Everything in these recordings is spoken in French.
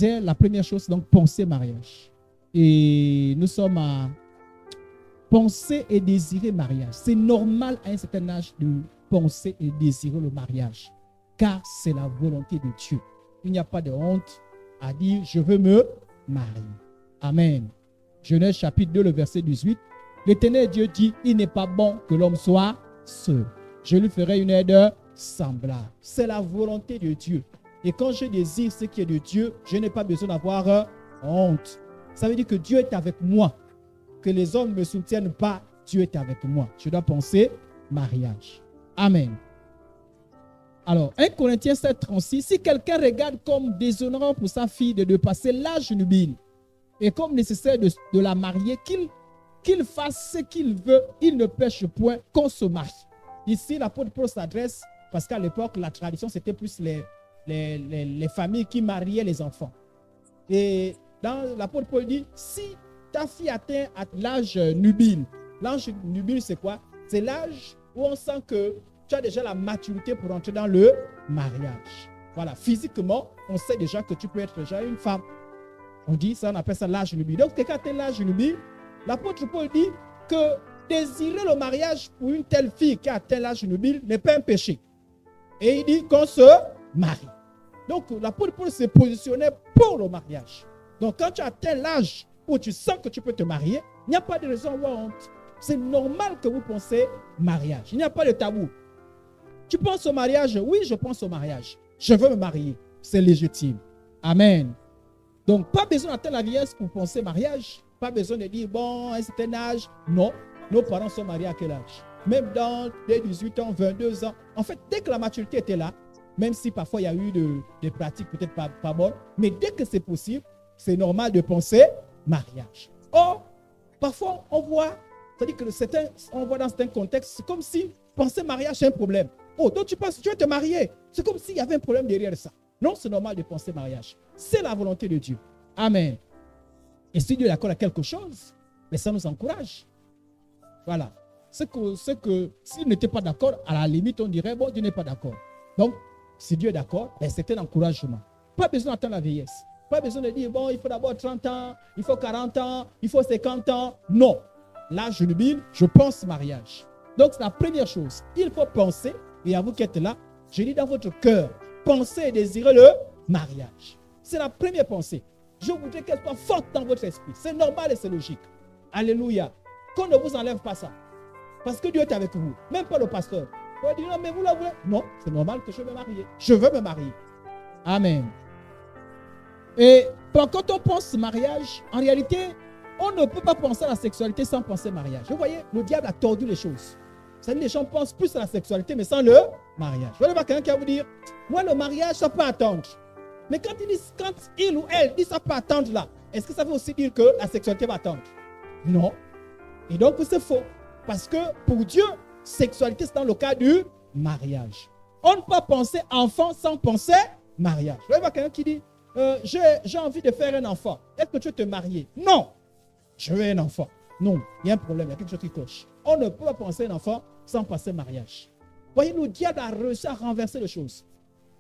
disais, la première chose, donc penser mariage. Et nous sommes à penser et désirer mariage. C'est normal à un certain âge de penser et désirer le mariage, car c'est la volonté de Dieu. Il n'y a pas de honte à dire, je veux me marier. Amen. Genèse chapitre 2, le verset 18. L'Éternel Dieu dit, il n'est pas bon que l'homme soit seul. Je lui ferai une aide semblable. C'est la volonté de Dieu. Et quand je désire ce qui est de Dieu, je n'ai pas besoin d'avoir honte. Ça veut dire que Dieu est avec moi. Que les hommes ne me soutiennent pas, Dieu est avec moi. Je dois penser mariage. Amen. Alors, 1 Corinthiens 7, 36, si quelqu'un regarde comme déshonorant pour sa fille de passer l'âge nubile et comme nécessaire de la marier, qu'il fasse ce qu'il veut, il ne pêche point qu'on se marie. Ici, l'apôtre Paul s'adresse, parce qu'à l'époque, la tradition, c'était plus les familles qui mariaient les enfants. Et dans l'apôtre Paul dit, si ta fille atteint l'âge nubile, l'âge nubile, c'est quoi? C'est l'âge où on sent que tu as déjà la maturité pour entrer dans le mariage. Voilà, physiquement, on sait déjà que tu peux être déjà une femme. On dit ça, on appelle ça l'âge nubile. Donc, quelqu'un atteint l'âge nubile, l'apôtre Paul dit que désirer le mariage pour une telle fille qui a atteint l'âge nubile n'est pas un péché. Et il dit qu'on se marie. Donc, l'apôtre Paul se positionnait pour le mariage. Donc, quand tu atteins l'âge où tu sens que tu peux te marier, il n'y a pas de raison ou honte. C'est normal que vous pensez mariage. Il n'y a pas de tabou. Tu penses au mariage? Oui, je pense au mariage. Je veux me marier. C'est légitime. Amen. Donc, pas besoin d'atteindre la vieillesse pour penser mariage. Pas besoin de dire, bon, à un certain âge. Non, nos parents sont mariés à quel âge? Même dès 18 ans, 22 ans. En fait, dès que la maturité était là, même si parfois il y a eu des pratiques peut-être pas bonnes, mais dès que c'est possible, c'est normal de penser mariage. Or, parfois, on voit, c'est-à-dire que on voit dans certains contextes, c'est comme si penser mariage, c'est un problème. Oh, donc tu penses que tu veux te marier. C'est comme s'il y avait un problème derrière ça. Non, c'est normal de penser mariage. C'est la volonté de Dieu. Amen. Et si Dieu est d'accord à quelque chose, mais ça nous encourage. Voilà. C'est que s'il n'était pas d'accord, à la limite, on dirait, bon, Dieu n'est pas d'accord. Donc, si Dieu est d'accord, ben, c'est un encouragement. Pas besoin d'attendre la vieillesse. Pas besoin de dire, bon, il faut d'abord 30 ans, il faut 40 ans, il faut 50 ans. Non. Là, je nubile, je pense mariage. Donc, c'est la première chose. Il faut penser, et à vous qui êtes là, je dis dans votre cœur, pensez et désirez le mariage. C'est la première pensée. Je voudrais qu'elle soit forte dans votre esprit. C'est normal et c'est logique. Alléluia. Qu'on ne vous enlève pas ça. Parce que Dieu est avec vous. Même pas le pasteur. Vous allez dire, non, mais vous la voulez. Non, c'est normal que je me marie. Je veux me marier. Amen. Et quand on pense mariage, en réalité, on ne peut pas penser à la sexualité sans penser mariage. Vous voyez, le diable a tordu les choses. C'est-à-dire, les gens pensent plus à la sexualité, mais sans le mariage. Vous allez voir quelqu'un qui va vous dire, moi, le mariage, ça peut attendre. Mais quand il ou elle dit ça peut attendre là, est-ce que ça veut aussi dire que la sexualité va attendre? Non. Et donc, c'est faux. Parce que pour Dieu, sexualité, c'est dans le cas du mariage. On ne peut pas penser enfant sans penser mariage. Vous allez voir quelqu'un qui dit, j'ai envie de faire un enfant. Est-ce que tu veux te marier? Non. Je veux un enfant. Non, il y a un problème, il y a quelque chose qui cloche. On ne peut pas penser un enfant sans penser mariage. Voyez, le diable a réussi à renverser les choses.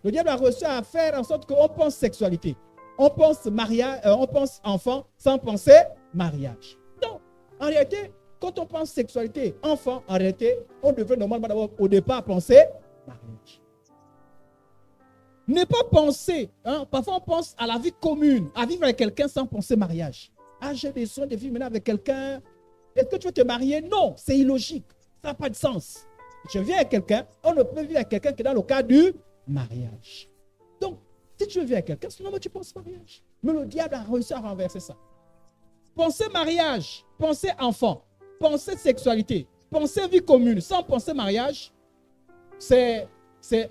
Le diable a réussi à faire en sorte qu'on pense sexualité. On pense mariage, on pense enfant sans penser mariage. Donc, en réalité, quand on pense sexualité, enfant, en réalité, on devrait normalement d'abord au départ penser mariage. Ne pas penser, parfois on pense à la vie commune, à vivre avec quelqu'un sans penser mariage. Ah, j'ai besoin de vivre maintenant avec quelqu'un. Est-ce que tu veux te marier? Non, c'est illogique. Ça n'a pas de sens. Je viens avec quelqu'un, on ne peut vivre avec quelqu'un qui est dans le cas du mariage. Donc, si tu veux vivre avec quelqu'un, c'est normal que tu penses mariage. Mais le diable a réussi à renverser ça. Penser mariage, penser enfant, penser sexualité, penser vie commune sans penser mariage, c'est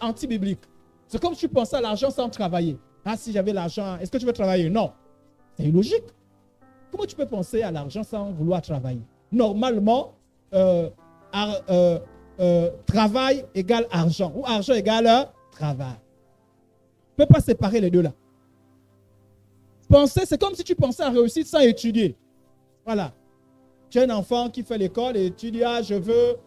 anti-biblique. C'est comme si tu pensais à l'argent sans travailler. Ah, si j'avais l'argent, est-ce que tu veux travailler? Non. C'est illogique. Comment tu peux penser à l'argent sans vouloir travailler? Normalement, travail égale argent ou argent égale travail. Tu ne peux pas séparer les deux là. Penser, c'est comme si tu pensais à réussir sans étudier. Voilà. Tu as un enfant qui fait l'école et tu dis, ah, je veux,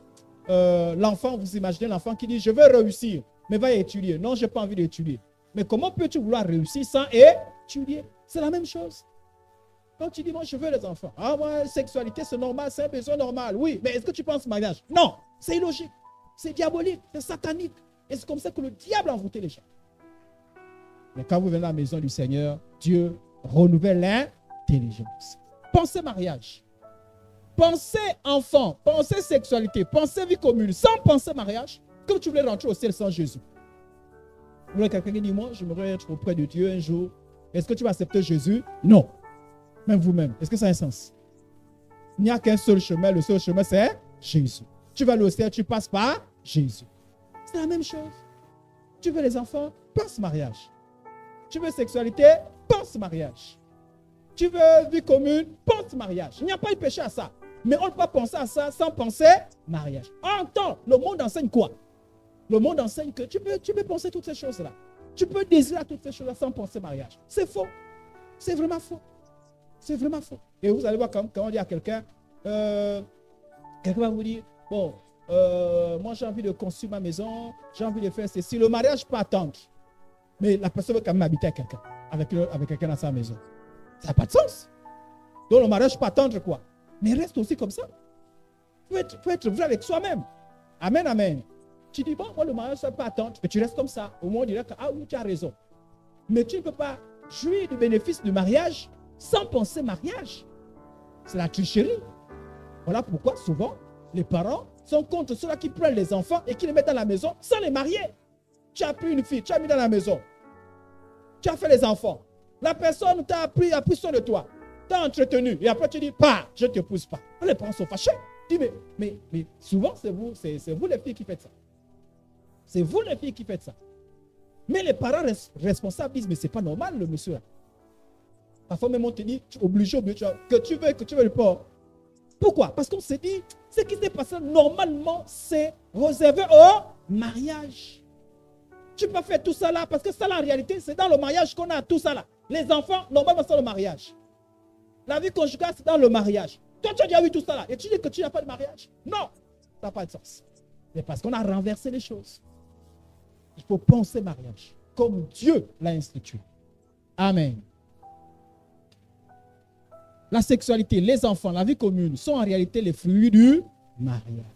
l'enfant, vous imaginez l'enfant qui dit, je veux réussir, mais va étudier. Non, je n'ai pas envie d'étudier. Mais comment peux-tu vouloir réussir sans étudier? particulier. C'est la même chose. Quand tu dis, moi, je veux les enfants. Ah, moi, sexualité, c'est normal, c'est un besoin normal. Oui, mais est-ce que tu penses mariage? Non, c'est illogique, c'est diabolique, c'est satanique. Et c'est comme ça que le diable a envoûté les gens. Mais quand vous venez à la maison du Seigneur, Dieu renouvelle l'intelligence. Pensez mariage. Pensez enfant, pensez sexualité, pensez vie commune, sans penser mariage, comme tu voulais rentrer au ciel sans Jésus. Vous voulez quelqu'un qui dit, moi, j'aimerais être auprès de Dieu un jour. Est-ce que tu vas accepter Jésus? Non. Même vous-même. Est-ce que ça a un sens? Il n'y a qu'un seul chemin. Le seul chemin, c'est Jésus. Tu vas aller au ciel, tu passes par Jésus. C'est la même chose. Tu veux les enfants? Pense mariage. Tu veux sexualité? Pense mariage. Tu veux vie commune? Pense mariage. Il n'y a pas de péché à ça. Mais on ne peut pas penser à ça sans penser mariage. En temps, le monde enseigne quoi? Le monde enseigne que tu peux penser toutes ces choses-là. Tu peux désirer toutes ces choses-là sans penser mariage. C'est faux. C'est vraiment faux. C'est vraiment faux. Et vous allez voir quand on dit à quelqu'un, quelqu'un va vous dire, bon, moi j'ai envie de construire ma maison, j'ai envie de faire ceci. Le mariage peut attendre. Mais la personne veut quand même habiter avec quelqu'un dans sa maison. Ça n'a pas de sens. Donc le mariage peut attendre quoi? Mais reste aussi comme ça. Il faut être vrai avec soi-même. Amen, amen. Tu dis, bon, moi le mariage, ça ne peut pas attendre. Mais tu restes comme ça. Au moins on dirait que, ah oui, tu as raison. Mais tu ne peux pas jouir du bénéfice du mariage sans penser mariage. C'est la tricherie. Voilà pourquoi souvent, les parents sont contre ceux-là qui prennent les enfants et qui les mettent dans la maison sans les marier. Tu as pris une fille, tu as mis dans la maison. Tu as fait les enfants. La personne t'a pris soin de toi. T'a entretenu. Et après tu dis, pas, je ne te pousse pas. Les parents sont fâchés. Tu dis, mais souvent, c'est vous les filles qui faites ça. C'est vous les filles qui faites ça. Mais les parents responsables disent, mais ce n'est pas normal le monsieur là. Parfois même on te dit, obligé, que tu veux le pas. Pourquoi? Parce qu'on s'est dit, ce qui s'est passé normalement, c'est réservé au mariage. Tu peux faire tout ça là, parce que ça là, en réalité, c'est dans le mariage qu'on a tout ça là. Les enfants, normalement, c'est le mariage. La vie conjugale, c'est dans le mariage. Toi, tu as déjà vu tout ça là, et tu dis que tu n'as pas de mariage? Non, ça n'a pas de sens. C'est parce qu'on a renversé les choses. Il faut penser mariage, comme Dieu l'a institué. Amen. La sexualité, les enfants, la vie commune sont en réalité les fruits du mariage.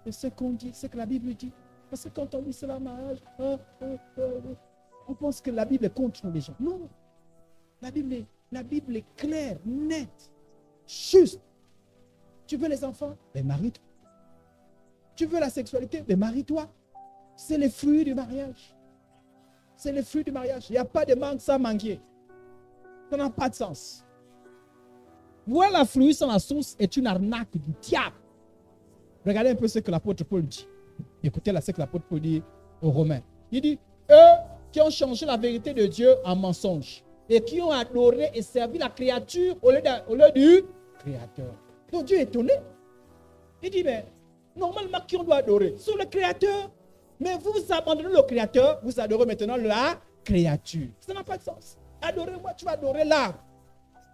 C'est ce qu'on dit, c'est ce que la Bible dit. Parce que quand on dit c'est le mariage, on pense que la Bible est contre les gens. Non. La Bible est claire, nette, juste. Tu veux les enfants? Ben marie-toi. Tu veux la sexualité? Ben marie-toi. C'est les fruits du mariage. C'est les fruits du mariage. Il n'y a pas de manque sans manquer. Ça n'a pas de sens. Voir la fruit sans la source est une arnaque du diable. Regardez un peu ce que l'apôtre Paul dit. Écoutez ce que l'apôtre Paul dit aux Romains. Il dit, eux qui ont changé la vérité de Dieu en mensonge et qui ont adoré et servi la créature au lieu du Créateur. Donc Dieu est étonné. Il dit, mais normalement, qui on doit adorer? Sur le Créateur. Mais vous abandonnez le Créateur, vous adorez maintenant la créature. Ça n'a pas de sens. Adorez-moi, tu vas adorer l'arbre.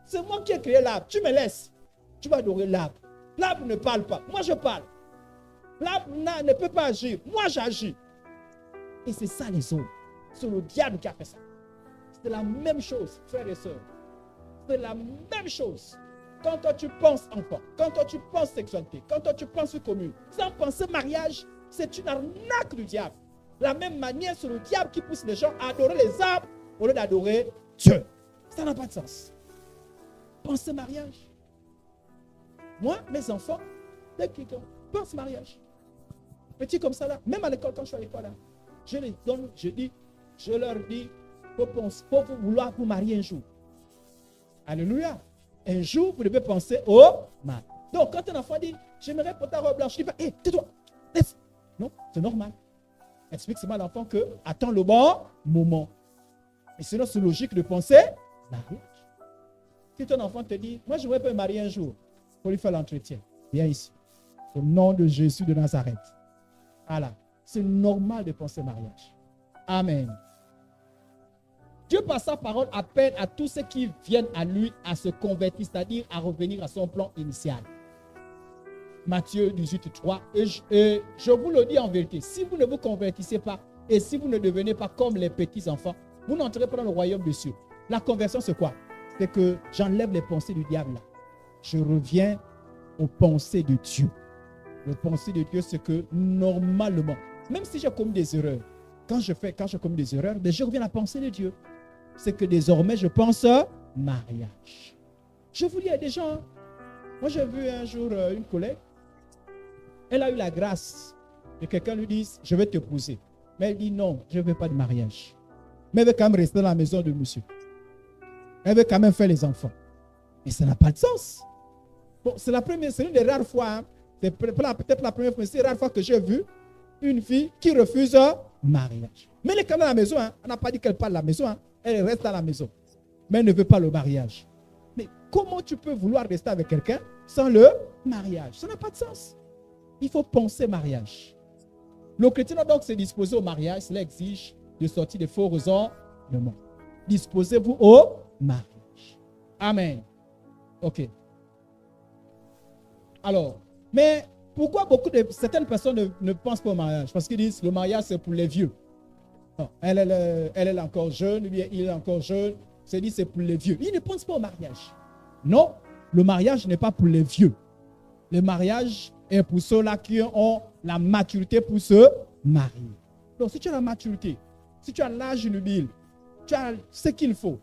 C'est moi qui ai créé l'arbre. Tu me laisses. Tu vas adorer l'arbre. L'arbre ne parle pas. Moi, je parle. L'arbre ne peut pas agir. Moi, j'agis. Et c'est ça les hommes. C'est le diable qui a fait ça. C'est la même chose, frères et sœurs. C'est la même chose. Quand toi, tu penses enfant, quand toi, tu penses sexualité, quand toi, tu penses commune, sans penser mariage, c'est une arnaque du diable. De la même manière, c'est le diable qui pousse les gens à adorer les arbres au lieu d'adorer Dieu. Ça n'a pas de sens. Pensez mariage. Moi, mes enfants, dès qu'ils pensent mariage. Petit comme ça là, même à l'école, quand je suis à l'école là, je les donne, je leur dis, faut vouloir vous marier un jour. Alléluia. Un jour, vous devez penser au mariage. Donc, quand un enfant dit, j'aimerais pour ta robe blanche, je dis pas, hé, tais-toi, laisse. Non, c'est normal. Explique seulement à l'enfant que attends le bon moment. Et sinon, c'est logique de penser mariage. Si ton enfant te dit, moi, je voudrais pas me marier un jour, il faut lui faire l'entretien. Viens ici. Au nom de Jésus de Nazareth. Voilà. C'est normal de penser mariage. Amen. Dieu, par sa parole, appelle à tous ceux qui viennent à lui à se convertir, c'est-à-dire à revenir à son plan initial. Matthieu 18, 3. Et je vous le dis en vérité, si vous ne vous convertissez pas et si vous ne devenez pas comme les petits enfants, vous n'entrerez pas dans le royaume des cieux. La conversion, c'est quoi? C'est que j'enlève les pensées du diable là. Je reviens aux pensées de Dieu. Les pensées de Dieu, c'est que normalement, même si j'ai commis des erreurs, quand je commets des erreurs, je reviens à la pensée de Dieu. C'est que désormais, je pense mariage. Je vous dis, il y a des gens. Moi, j'ai vu un jour une collègue. Elle a eu la grâce que quelqu'un lui dise, je vais t'épouser. Mais elle dit non, je ne veux pas de mariage. Mais elle veut quand même rester dans la maison de monsieur. Elle veut quand même faire les enfants. Mais ça n'a pas de sens. Bon, c'est l'une des rares fois, hein, c'est peut-être la première fois, mais c'est la rare fois que j'ai vu une fille qui refuse un mariage. Mais elle est quand même dans la maison. Hein. On n'a pas dit qu'elle part de la maison. Hein. Elle reste dans la maison. Mais elle ne veut pas le mariage. Mais comment tu peux vouloir rester avec quelqu'un sans le mariage? Ça n'a pas de sens. Il faut penser mariage. Le chrétien doit donc se disposer au mariage. Cela exige de sortir des faux raisonnements. Disposez-vous au mariage. Amen. OK. Alors, mais pourquoi certaines personnes ne pensent pas au mariage? Parce qu'ils disent que le mariage, c'est pour les vieux. Non, elle est encore jeune, lui, il est encore jeune. C'est dit c'est pour les vieux. Ils ne pensent pas au mariage. Non, le mariage n'est pas pour les vieux. Le mariage est pour ceux-là qui ont la maturité pour se marier. Donc, si tu as la maturité, si tu as l'âge nubile, tu as ce qu'il faut,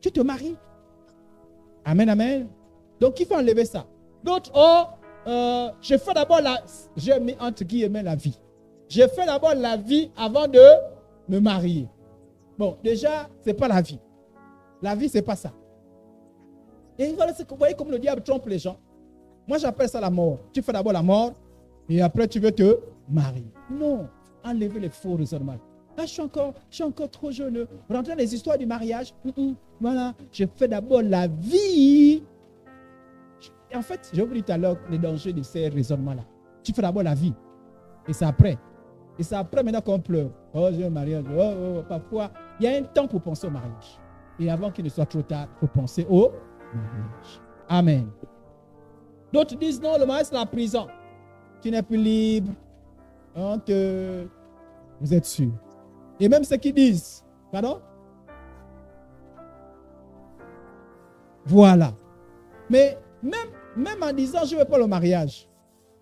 tu te maries. Amen, amen. Donc, il faut enlever ça. D'autres, je fais d'abord j'ai mis entre guillemets la vie. J'ai fait d'abord la vie avant de me marier. Bon, déjà, ce n'est pas la vie. La vie, ce n'est pas ça. Et vous voyez comme le diable trompe les gens. Moi, j'appelle ça la mort. Tu fais d'abord la mort et après, tu veux te marier. Non, enlevez les faux raisonnements. Là, je suis encore trop jeune. Rentrer dans les histoires du mariage. Voilà, je fais d'abord la vie. En fait, je vous dis tout à l'heure les dangers de ces raisonnements-là. Tu fais d'abord la vie. Et c'est après. Et c'est après maintenant qu'on pleure. Oh, j'ai un mariage. Parfois, il y a un temps pour penser au mariage. Et avant qu'il ne soit trop tard, il faut penser au mariage. Amen. D'autres disent non, le mariage c'est la prison. Tu n'es plus libre. Vous êtes sûr. Et même ceux qui disent, pardon? Voilà. Mais même en disant je ne veux pas le mariage,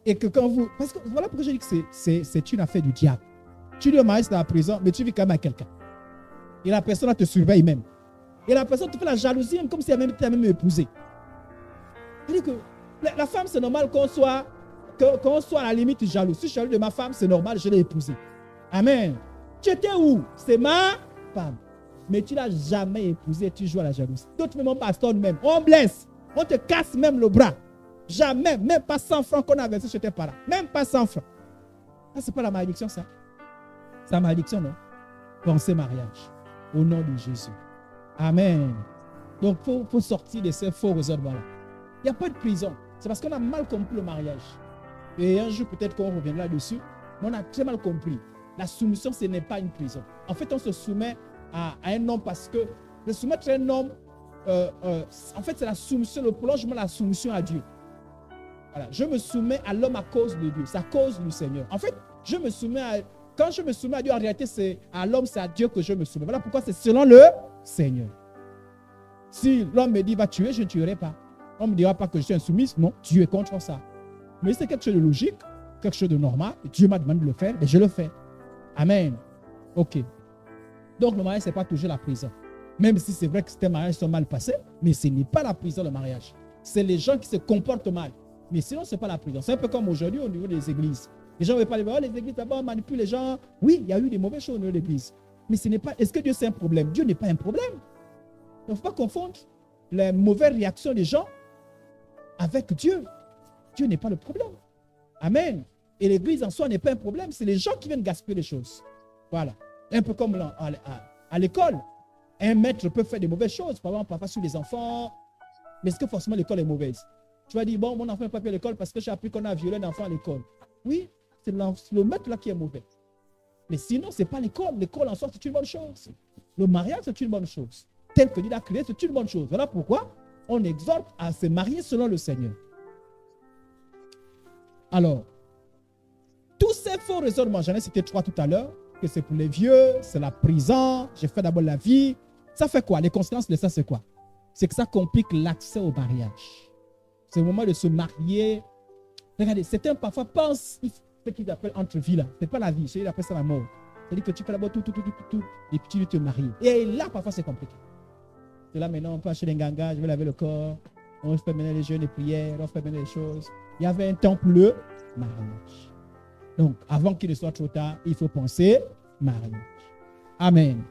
et que quand vous... Parce que voilà pourquoi je dis que c'est une affaire du diable. Tu dis le mariage c'est la prison, mais tu vis quand même avec quelqu'un. Et la personne te surveille même. Et la personne te fait la jalousie comme si elle t'a même épousé. C'est-à-dire que la femme, c'est normal qu'on soit à la limite jaloux. Si je suis jaloux de ma femme, c'est normal, je l'ai épousée. Amen. Tu étais où? C'est ma femme. Mais tu ne l'as jamais épousée, tu joues à la jalousie. D'autres, même mon pasteur, même, on blesse. On te casse même le bras. Jamais, même pas 100 francs qu'on a versé chez tes parents. Même pas 100 francs. Ça, c'est pas la malédiction, ça. C'est la malédiction, non? Pensez mariage. Au nom de Jésus. Amen. Donc, il faut sortir de ces faux raisonnements-là. Il n'y a pas de prison. C'est parce qu'on a mal compris le mariage. Et un jour, peut-être qu'on reviendra dessus. Mais on a très mal compris. La soumission, ce n'est pas une prison. En fait, on se soumet à un homme parce que se soumettre à un homme, en fait, c'est la soumission, le prolongement de la soumission à Dieu. Voilà. Je me soumets à l'homme à cause de Dieu. C'est à cause du Seigneur. En fait, quand je me soumets à Dieu, en réalité, c'est à l'homme, c'est à Dieu que je me soumets. Voilà pourquoi c'est selon le Seigneur. Si l'homme me dit va tuer, je ne tuerai pas. On ne me dira pas que je suis insoumise. Non, Dieu est contre ça. Mais c'est quelque chose de logique, quelque chose de normal. Dieu m'a demandé de le faire et je le fais. Amen. OK. Donc, le mariage, ce n'est pas toujours la prison. Même si c'est vrai que certains mariages sont mal passés, mais ce n'est pas la prison, le mariage. C'est les gens qui se comportent mal. Mais sinon, ce n'est pas la prison. C'est un peu comme aujourd'hui au niveau des églises. Les gens ne veulent pas les églises là-bas, on manipule les gens. Oui, il y a eu des mauvaises choses au niveau de l'église. Mais ce n'est pas. Est-ce que Dieu, c'est un problème? Dieu n'est pas un problème. Il ne faut pas confondre les mauvaises réactions des gens avec Dieu. Dieu n'est pas le problème. Amen. Et l'église en soi n'est pas un problème. C'est les gens qui viennent gaspiller les choses. Voilà. Un peu comme à l'école. Un maître peut faire des mauvaises choses. Par exemple, parfois sur les enfants. Mais est-ce que forcément l'école est mauvaise? Tu vas dire, bon, mon enfant n'est pas fait à l'école parce que j'ai appris qu'on a violé un enfant à l'école. Oui, c'est le maître là qui est mauvais. Mais sinon, ce n'est pas l'école. L'école en soi, c'est une bonne chose. Le mariage, c'est une bonne chose. Tel que Dieu l'a créé, c'est une bonne chose. Voilà pourquoi on exhorte à se marier selon le Seigneur. Alors, tous ces faux raisonnements, j'en ai cité 3 tout à l'heure, que c'est pour les vieux, c'est la prison, j'ai fait d'abord la vie, Ça fait quoi? Les conséquences de ça, c'est quoi? C'est que ça complique l'accès au mariage. C'est le moment de se marier. Regardez, certains parfois pensent ce qu'ils appellent entre-vie là. Ce n'est pas la vie, ils appellent ça la mort. C'est-à-dire que tu fais d'abord tout, et puis tu veux te marier. Et là, parfois, c'est compliqué. C'est là maintenant, on peut acheter des gangas, je vais laver le corps, on fait maintenant les jeûnes et prières, on fait maintenant les choses. Il y avait un temps pour le mariage. Donc, avant qu'il ne soit trop tard, il faut penser mariage. Amen.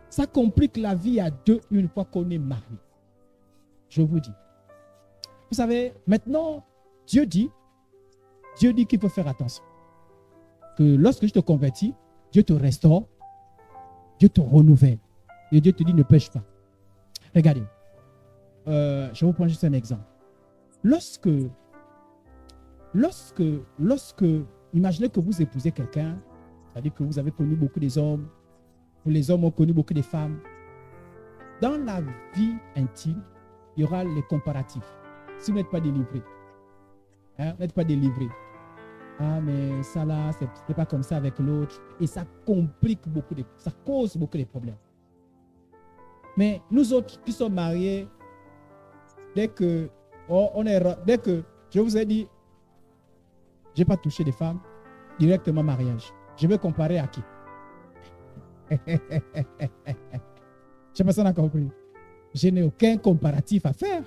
Ça complique la vie à deux une fois qu'on est marié. Je vous dis. Vous savez, maintenant, Dieu dit qu'il faut faire attention. Que lorsque je te convertis, Dieu te restaure, Dieu te renouvelle. Et Dieu te dit ne pêche pas. Regardez, je vous prends juste un exemple. Lorsque, imaginez que vous épousez quelqu'un, c'est-à-dire que vous avez connu beaucoup des hommes, ou les hommes ont connu beaucoup de femmes. Dans la vie intime, il y aura les comparatifs. Si vous n'êtes pas délivré, vous n'êtes pas délivré. Ah, mais ça là, c'est pas comme ça avec l'autre. Et ça complique beaucoup, ça cause beaucoup de problèmes. Mais nous autres qui sommes mariés, dès que je vous ai dit, je n'ai pas touché des femmes, directement mariage. Je vais comparer à qui? Je ne sais pas si on a compris. Je n'ai aucun comparatif à faire.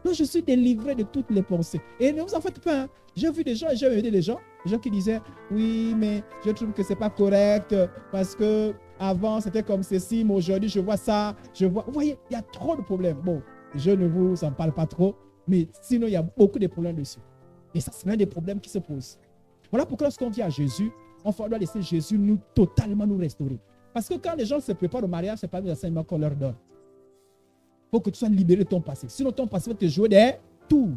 Donc, je suis délivré de toutes les pensées. Et ne vous en faites pas. Hein. J'ai vu des gens, j'ai aidé des gens qui disaient, oui, mais je trouve que ce n'est pas correct parce que avant c'était comme ceci, mais aujourd'hui, je vois ça. Vous voyez, il y a trop de problèmes. Bon, je ne vous en parle pas trop, mais sinon, il y a beaucoup de problèmes dessus. Et ça, c'est l'un des problèmes qui se posent. Voilà pourquoi lorsqu'on vient à Jésus, on doit laisser Jésus totalement nous restaurer. Parce que quand les gens se préparent au mariage, ce n'est pas les enseignements qu'on leur donne. Il faut que tu sois libéré de ton passé. Sinon, ton passé va te jouer des tours.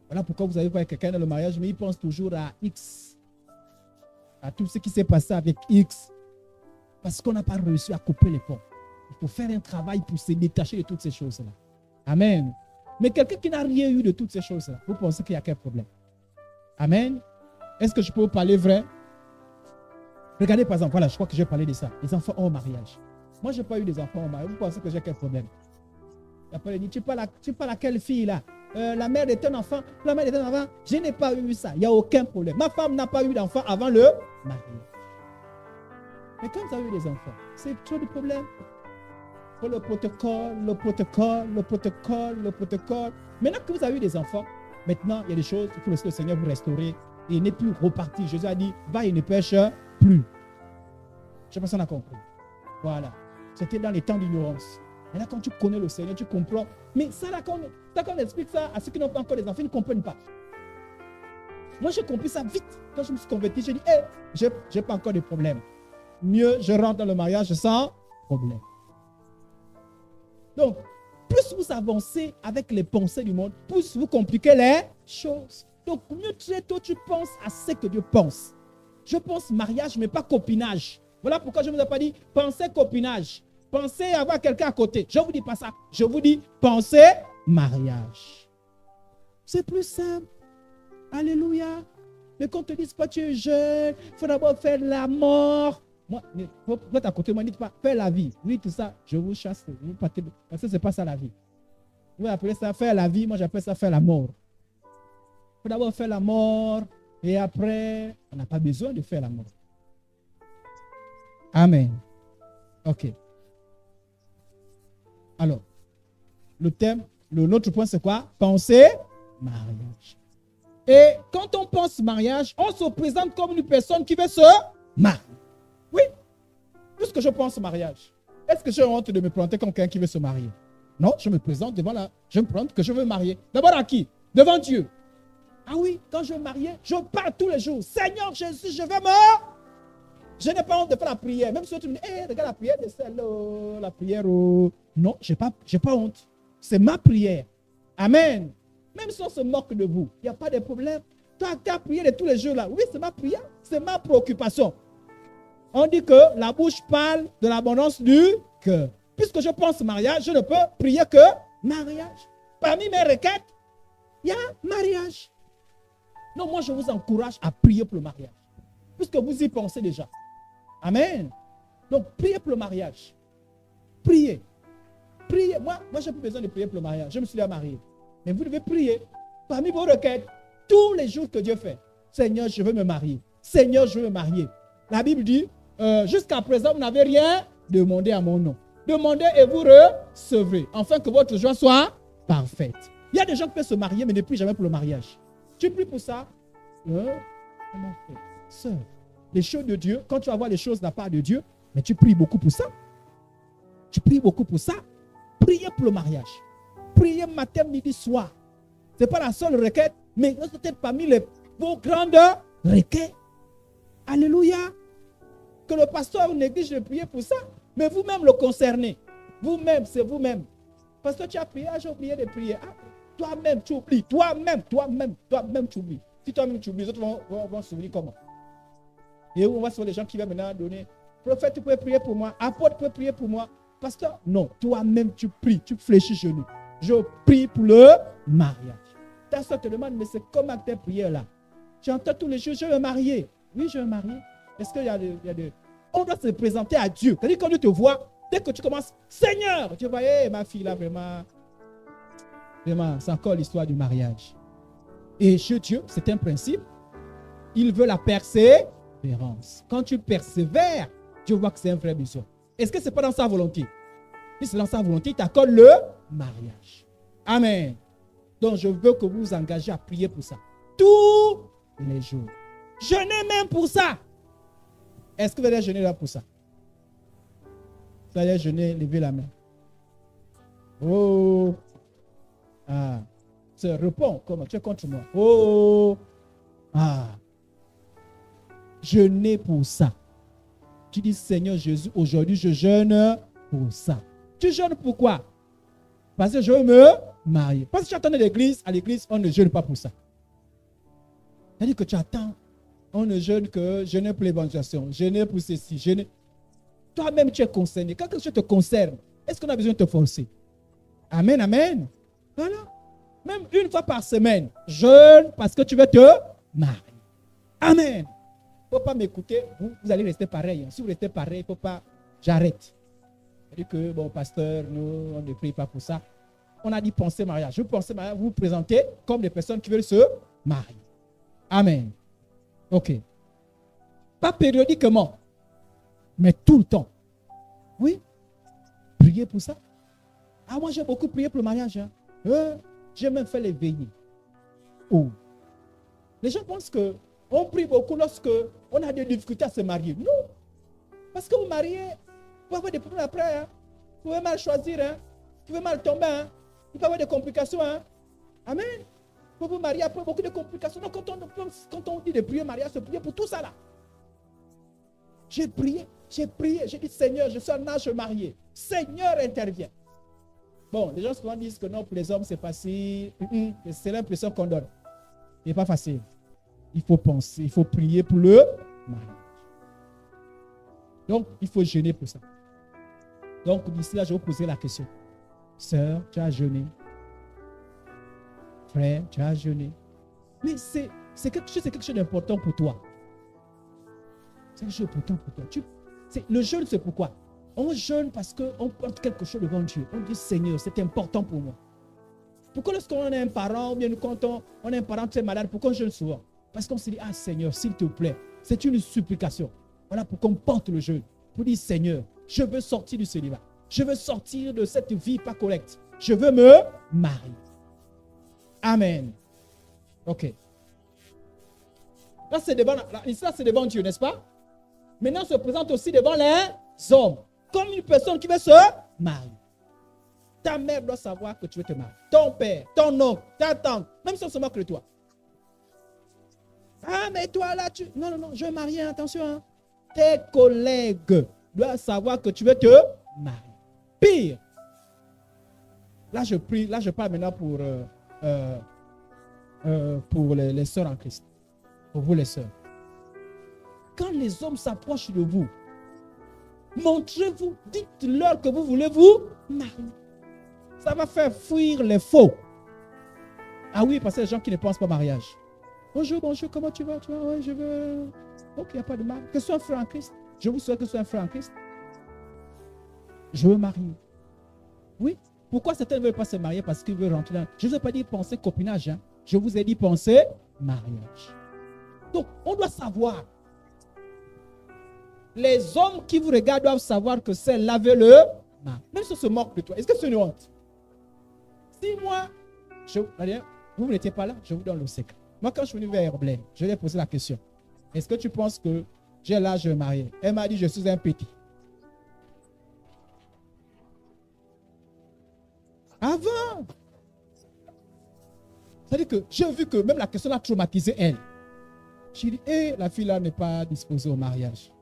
Voilà pourquoi vous avez vu quelqu'un dans le mariage, mais il pense toujours à X. À tout ce qui s'est passé avec X. Parce qu'on n'a pas réussi à couper les ponts. Il faut faire un travail pour se détacher de toutes ces choses-là. Amen. Mais quelqu'un qui n'a rien eu de toutes ces choses-là, vous pensez qu'il y a quel problème? Amen. Est-ce que je peux vous parler vrai? Regardez par exemple, voilà, je crois que j'ai parlé de ça. Les enfants au mariage. Moi, je n'ai pas eu des enfants au mariage. Vous pensez que j'ai quel problème? Après, il dit, tu parles à quelle fille là? La mère est un enfant. La mère est un enfant. Je n'ai pas eu ça. Il n'y a aucun problème. Ma femme n'a pas eu d'enfant avant le mariage. Mais quand vous avez eu des enfants, c'est trop de problèmes. Pour le protocole. Maintenant que vous avez eu des enfants, maintenant, il y a des choses, il faut laisser le Seigneur vous restaurer. Et il n'est plus reparti. Jésus a dit, va et ne pêche plus. Je ne sais pas si on a compris. Voilà. C'était dans les temps d'ignorance. Et là, quand tu connais le Seigneur, tu comprends. Mais ça, là, quand on explique ça à ceux qui n'ont pas encore des enfants, ils ne comprennent pas. Moi, j'ai compris ça vite. Quand je me suis converti, j'ai dit, je n'ai pas encore de problème. Mieux, je rentre dans le mariage sans problème. Donc, plus vous avancez avec les pensées du monde, plus vous compliquez les choses. Donc, mieux très tôt, tu penses à ce que Dieu pense. Je pense mariage, mais pas copinage. Voilà pourquoi je ne vous ai pas dit, pensez copinage. Pensez avoir quelqu'un à côté. Je ne vous dis pas ça. Je vous dis, pensez mariage. C'est plus simple. Alléluia. Mais qu'on ne te dise pas, tu es jeune, il faut d'abord faire la mort. Moi, vous êtes à côté de moi, ne dites pas, faire la vie. Oui, tout ça, je vous chasse. Parce que ce n'est pas ça la vie. Vous appelez ça faire la vie, moi j'appelle ça faire la mort. Il faut d'abord faire la mort et après, on n'a pas besoin de faire la mort. Amen. Ok. Alors, l'autre point c'est quoi? Penser mariage. Et quand on pense mariage, on se présente comme une personne qui veut se marier. Oui. Puisque je pense mariage, est-ce que j'ai honte de me présenter comme quelqu'un qui veut se marier? Non, je me présente devant je me présente que je veux marier. D'abord à qui? Devant Dieu. Ah oui, quand je veux marier, je parle tous les jours. Seigneur Jésus, je vais me... Je n'ai pas honte de faire la prière. Même si tu me dis, regarde la prière de celle-là, la prière. Non, je n'ai pas honte. C'est ma prière. Amen. Même si on se moque de vous, il n'y a pas de problème. Toi, ta prière de tous les jours là, oui, c'est ma prière, c'est ma préoccupation. On dit que la bouche parle de l'abondance du cœur. Puisque je pense mariage, je ne peux prier que mariage. Parmi mes requêtes, il y a mariage. Donc moi, je vous encourage à prier pour le mariage. Puisque vous y pensez déjà. Amen. Donc, priez pour le mariage. Priez. Priez. Moi, je n'ai plus besoin de prier pour le mariage. Je me suis déjà marié. Mais vous devez prier parmi vos requêtes tous les jours que Dieu fait. Seigneur, je veux me marier. Seigneur, je veux me marier. La Bible dit, jusqu'à présent, vous n'avez rien demandé à mon nom. Demandez et vous recevrez, afin que votre joie soit parfaite. Il y a des gens qui peuvent se marier, mais ne prient jamais pour le mariage. Tu pries pour ça? Mon frère, sœur, les choses de Dieu, quand tu vas voir les choses de la part de Dieu, mais tu pries beaucoup pour ça. Tu pries beaucoup pour ça. Priez pour le mariage. Priez matin, midi, soir. Ce n'est pas la seule requête, mais peut-être parmi vos grandes requêtes. Alléluia. Que le pasteur néglige de prier pour ça, mais vous-même le concernez. Vous-même, c'est vous-même. Pasteur, tu as prié, j'ai oublié de prier. Ah, toi-même, tu oublies. Toi-même, tu oublies. Si toi-même, tu oublies, les autres vont s'oublier comment? Et on va sur les gens qui vont maintenant donner. Prophète, tu peux prier pour moi. Apôtre, tu peux prier pour moi. Pasteur, non. Toi-même, tu pries. Tu fléchis genoux. Je prie pour le mariage. Ta soeur te demande, mais c'est comment tes prières là? J'entends tous les jours, je veux me marier. Oui, je veux me marier. Est-ce qu'il y a de... On doit se présenter à Dieu. C'est-à-dire quand Dieu te voit, dès que tu commences, Seigneur, tu vois, ma fille là, vraiment, c'est encore l'histoire du mariage. Et chez Dieu, c'est un principe. Il veut la persévérance. Quand tu persévères, Dieu voit que c'est un vrai besoin. Est-ce que ce n'est pas dans sa volonté? Si c'est dans sa volonté, il t'accorde le mariage. Amen. Donc, je veux que vous vous engagez à prier pour ça. Tous les jours. Jeûnez même pour ça. Est-ce que vous allez jeûner là pour ça? Vous allez jeûner, levez la main. Oh. Ah. Tu réponds comment? Tu es contre moi. Oh. Ah. Jeûnez pour ça. Tu dis, Seigneur Jésus, aujourd'hui je jeûne pour ça. Tu jeûnes pourquoi? Parce que je veux me marier. Parce que tu attends à l'église, on ne jeûne pas pour ça. C'est-à-dire que tu attends, on ne jeûne que jeûner pour l'évangélisation, jeûner pour ceci, jeûner. Toi-même, tu es concerné. Quand quelque chose te concerne, est-ce qu'on a besoin de te forcer? Amen, amen. Voilà. Même une fois par semaine, jeûne parce que tu veux te marier. Amen. Il ne faut pas m'écouter, vous allez rester pareil. Si vous restez pareil, il ne faut pas, j'arrête. C'est-à-dire que, bon, pasteur, nous, on ne prie pas pour ça. On a dit penser mariage. Vous pensez mariage, vous vous présentez comme des personnes qui veulent se marier. Amen. Ok. Pas périodiquement, mais tout le temps. Oui. Priez pour ça. Ah, moi, j'ai beaucoup prié pour le mariage. Hein. J'ai même fait les veillées. Oh. Les gens pensent qu'on prie beaucoup lorsque on a des difficultés à se marier. Non. Parce que vous mariez, vous pouvez avoir des problèmes après. Hein. Vous pouvez mal choisir. Hein. Vous pouvez mal tomber. Hein. Vous pouvez avoir des complications. Hein. Amen. Vous vous marier après beaucoup de complications. Donc, quand on dit de prier mariage, c'est prier pour tout ça là. J'ai prié, j'ai dit Seigneur, je suis un âge marié. Seigneur intervient. Bon, les gens souvent disent que non, pour les hommes c'est facile. C'est l'impression qu'on donne. Ce n'est pas facile. Il faut penser, il faut prier pour le mariage. Donc, il faut jeûner pour ça. Donc, d'ici là, je vais vous poser la question. Sœur, tu as jeûné. Frère, tu as jeûné. Mais c'est quelque chose d'important pour toi. C'est quelque chose d'important pour toi. Le jeûne, c'est pourquoi? On jeûne parce qu'on porte quelque chose devant Dieu. On dit, Seigneur, c'est important pour moi. Pourquoi lorsqu'on a un parent, ou bien quand on a un parent très malade, pourquoi on jeûne souvent? Parce qu'on se dit, ah Seigneur, s'il te plaît, c'est une supplication. Voilà pourquoi on porte le jeûne. Pour dire, Seigneur, je veux sortir du célibat. Je veux sortir de cette vie pas correcte. Je veux me marier. Amen. Ok. Là, c'est devant Dieu, n'est-ce pas? Maintenant, on se présente aussi devant les hommes. Comme une personne qui veut se marier. Ta mère doit savoir que tu veux te marier. Ton père, ton oncle, ta tante, même si on se moque de toi. Ah, mais toi là, Non, je veux marier, attention. Hein. Tes collègues doivent savoir que tu veux te marier. Pire. Là, je prie, là, je parle maintenant pour les sœurs en Christ. Pour vous, les sœurs. Quand les hommes s'approchent de vous, montrez-vous, dites-leur que vous voulez vous marier. Ça va faire fuir les faux. Ah oui, parce que les gens qui ne pensent pas au mariage. Bonjour, comment tu vas? Ouais, je veux. Ok, il n'y a pas de mal. Que ce soit un frère en Christ. Je vous souhaite que ce soit un frère en Christ. Je veux marier. Oui. Pourquoi certains ne veulent pas se marier? Parce qu'ils veulent rentrer dans... Je ne vous ai pas dit penser copinage. Hein. Je vous ai dit penser mariage. Donc, on doit savoir. Les hommes qui vous regardent doivent savoir que c'est laver le main. Même si on se moque de toi. Est-ce que c'est une honte? Si moi, vous n'étiez pas là, je vous donne le secret. Moi, quand je suis venu vers Herblin, je lui ai posé la question. Est-ce que tu penses que j'ai l'âge de me marier? Elle m'a dit, je suis un petit. Avant. C'est-à-dire que j'ai vu que même la question a traumatisé elle. J'ai dit, la fille là n'est pas disposée au mariage.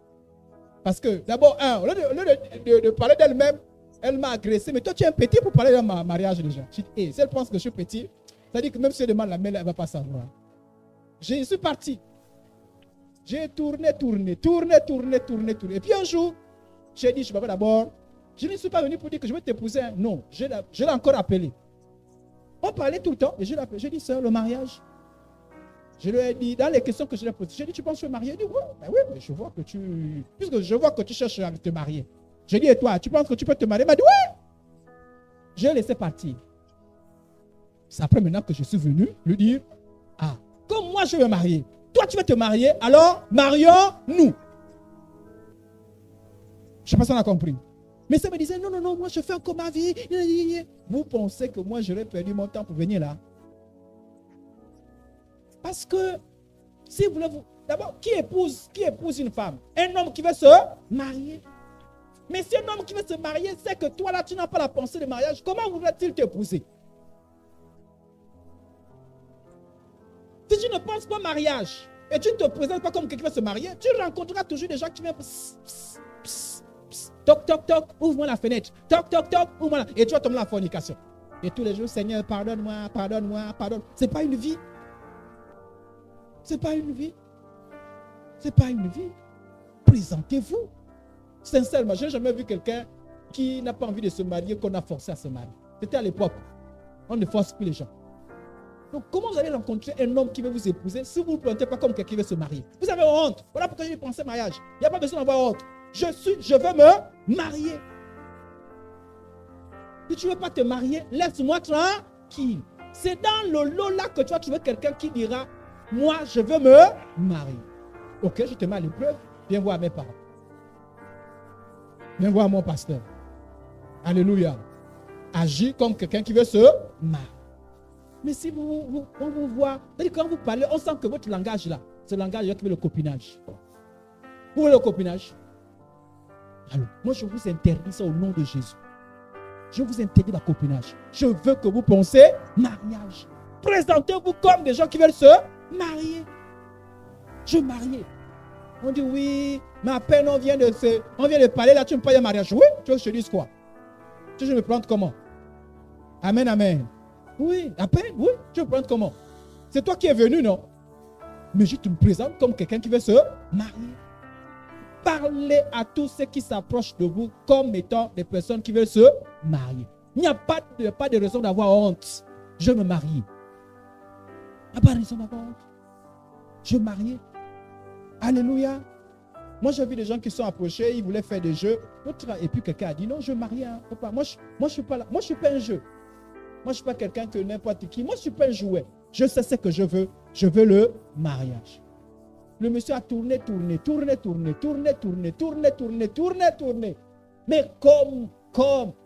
Parce que d'abord, au lieu de parler d'elle-même, elle m'a agressé. Mais toi, tu es un petit pour parler de mon mariage déjà. J'ai dit, si elle pense que je suis petit, c'est-à-dire que même si elle demande la mail, elle ne va pas savoir. Je suis parti. J'ai tourné. Et puis un jour, j'ai dit, je vais d'abord, je ne suis pas venu pour dire que je vais t'épouser. Non, je l'ai encore appelé. On parlait tout le temps et je l'ai appelé. J'ai dit, sœur, le mariage. Je lui ai dit, dans les questions que je lui ai posées, j'ai dit, tu penses que je suis marié? Il dit, oui, mais je vois que puisque je vois que tu cherches à te marier. J'ai dit, et toi, tu penses que tu peux te marier? Il m'a dit, oui. Je l'ai laissé partir. C'est après maintenant que je suis venu lui dire, comme moi je veux me marier, toi tu veux te marier, alors marions-nous. Je ne sais pas si on a compris. Mais ça me disait, non, moi je fais encore ma vie. Vous pensez que moi j'aurais perdu mon temps pour venir là? Parce que, si vous voulez, d'abord, qui épouse une femme? Un homme qui veut se marier. Mais si un homme qui veut se marier sait que toi là, tu n'as pas la pensée de mariage, comment voudrait-il t'épouser? Si tu ne penses pas mariage et tu ne te présentes pas comme quelqu'un qui veut se marier, tu rencontreras toujours des gens qui viennent toc, toc, toc, ouvre-moi la fenêtre. Toc, toc, toc, ouvre-moi la... Et tu vas tomber dans la fornication. Et tous les jours, Seigneur, pardonne-moi, pardonne-moi, pardonne. Ce n'est pas une vie. Ce n'est pas une vie. Ce n'est pas une vie. Présentez-vous. Sincèrement, je n'ai jamais vu quelqu'un qui n'a pas envie de se marier, qu'on a forcé à se marier. C'était à l'époque. On ne force plus les gens. Donc, comment vous allez rencontrer un homme qui veut vous épouser si vous ne vous plantez pas comme quelqu'un qui veut se marier? Vous avez honte. Voilà pourquoi j'ai pensé mariage. Il n'y a pas besoin d'avoir honte. Je veux me marier. Si tu ne veux pas te marier, laisse-moi tranquille. C'est dans le lot là que tu vas trouver quelqu'un qui dira, moi, je veux me marier. Ok, je te mets à l'épreuve. Viens voir mes parents. Viens voir mon pasteur. Alléluia. Agis comme quelqu'un qui veut se marier. Mais si on vous voit, c'est-à-dire quand vous parlez, on sent que votre langage là, ce langage là qui veut le copinage. Vous voulez le copinage? Alors, moi je vous interdis ça au nom de Jésus. Je vous interdis le copinage. Je veux que vous pensez mariage. Présentez-vous comme des gens qui veulent se marier. Je marier. On dit oui, mais à peine on vient de parler là, tu me parles de mariage. Oui, tu veux que je te dise quoi? Tu veux me prendre comment? Amen, amen. Oui, à peine, oui, tu veux me prendre comment? C'est toi qui es venu, non? Mais je te présente comme quelqu'un qui veut se marier. Parlez à tous ceux qui s'approchent de vous comme étant des personnes qui veulent se marier. Il n'y a pas de raison d'avoir honte. Je me marie. Il n'y a pas de raison d'avoir honte. Je me marie. Alléluia. Moi, j'ai vu des gens qui sont approchés, ils voulaient faire des jeux. Et puis quelqu'un a dit, non, je me marie. Hein, papa. Moi, je ne suis pas là. Moi, je ne suis pas un jeu. Moi, je ne suis pas quelqu'un que n'importe qui. Moi, je ne suis pas un jouet. Je sais ce que je veux. Je veux le mariage. Le monsieur a tourné. Mais comme,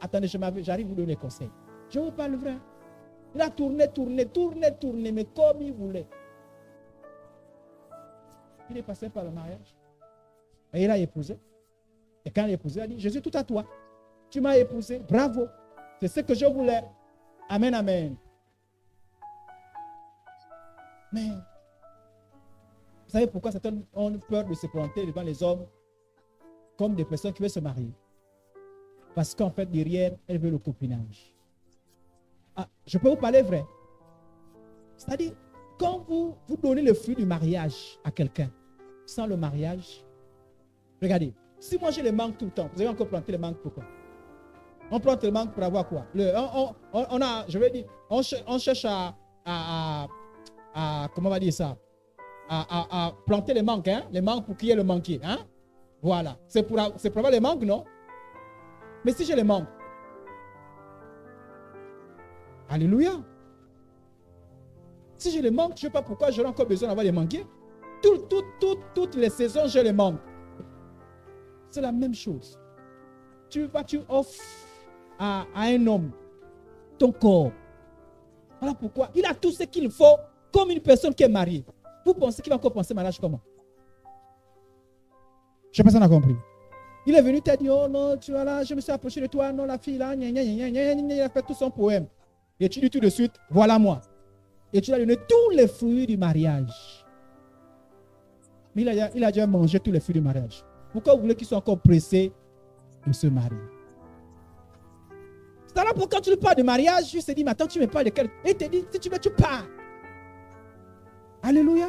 attendez, j'arrive à vous donner des conseils. Je vous parle vrai. Il a tourné, mais comme il voulait. Il est passé par le mariage. Et il a épousé. Et quand il a épousé, il a dit, je suis tout à toi. Tu m'as épousé, bravo. C'est ce que je voulais. Amen, amen. Mais, vous savez pourquoi certains ont peur de se planter devant les hommes comme des personnes qui veulent se marier? Parce qu'en fait, derrière, elles veulent le copinage. Je peux vous parler vrai. C'est-à-dire, quand vous donnez le fruit du mariage à quelqu'un, sans le mariage, regardez, si moi j'ai les mangues tout le temps, vous avez encore planté les mangues pourquoi? On plante les mangues pour avoir quoi? On cherche comment on va dire ça? À planter les mangues, hein? Les mangues pour qu'il y ait le manguier, hein? Voilà. C'est pour avoir les mangues, non? Mais si je les manque, alléluia. Si je les manque, je ne sais pas pourquoi j'aurais encore besoin d'avoir les manquer. Toutes les saisons, je les manque. C'est la même chose. Tu offres à un homme ton corps. Voilà pourquoi il a tout ce qu'il faut comme une personne qui est mariée. Vous pensez qu'il va encore penser mariage comment? Je ne sais pas si on a compris. Il est venu te dire, oh non, tu vois là, je me suis approché de toi, non, la fille là, il a fait tout son poème. Et tu dis tout de suite, voilà moi. Et tu lui as donné tous les fruits du mariage. Mais il a déjà mangé tous les fruits du mariage. Pourquoi vous voulez qu'il soit encore pressé de se marier? C'est alors pourquoi tu lui parles de mariage, je te dis, mais attends, tu me parles de quel... Et il te dit, si tu veux, tu pars. Alléluia.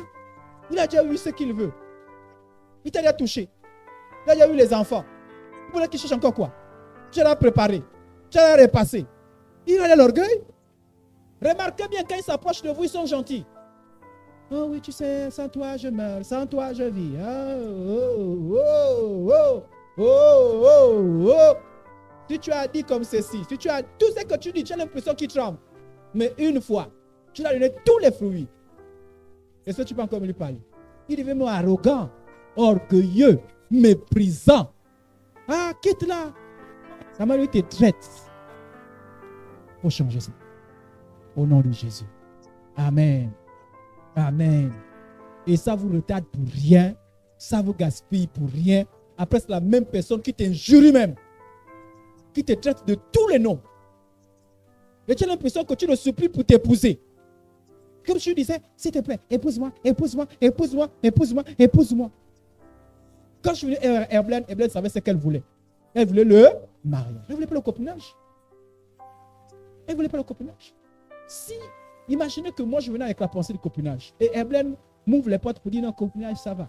Il a déjà eu ce qu'il veut. Il t'a déjà touché. Il a déjà eu les enfants. Vous voulez qu'il cherche encore quoi? Tu l'as préparé. Tu l'as repassé. Il a de l'orgueil. Remarquez bien, quand ils s'approchent de vous, ils sont gentils. Oh oui, tu sais, sans toi je meurs, sans toi je vis. Si tu as dit comme ceci, si tu as tout ce que tu dis, tu as l'impression qu'il tremble. Mais une fois, tu lui as donné tous les fruits. Est-ce que tu peux encore lui parler? Il devient même arrogant, orgueilleux, méprisant. Ah, quitte-la. La main lui te traite. Il faut changer ça. Au nom de Jésus. Amen. Amen. Et ça vous retarde pour rien. Ça vous gaspille pour rien. Après, c'est la même personne qui t'injurie même. Qui te traite de tous les noms. Et tu as l'impression que tu le supplies pour t'épouser. Comme je disais, s'il te plaît, épouse-moi, épouse-moi, épouse-moi, épouse-moi, épouse-moi. Quand je suis venu à Herblaine savait ce qu'elle voulait. Elle voulait le mariage. Elle ne voulait pas le copinage. Elle ne voulait pas le copinage. Si, imaginez que moi je venais avec la pensée du copinage. Et Herblaine m'ouvre les portes pour dire non, copinage, ça va.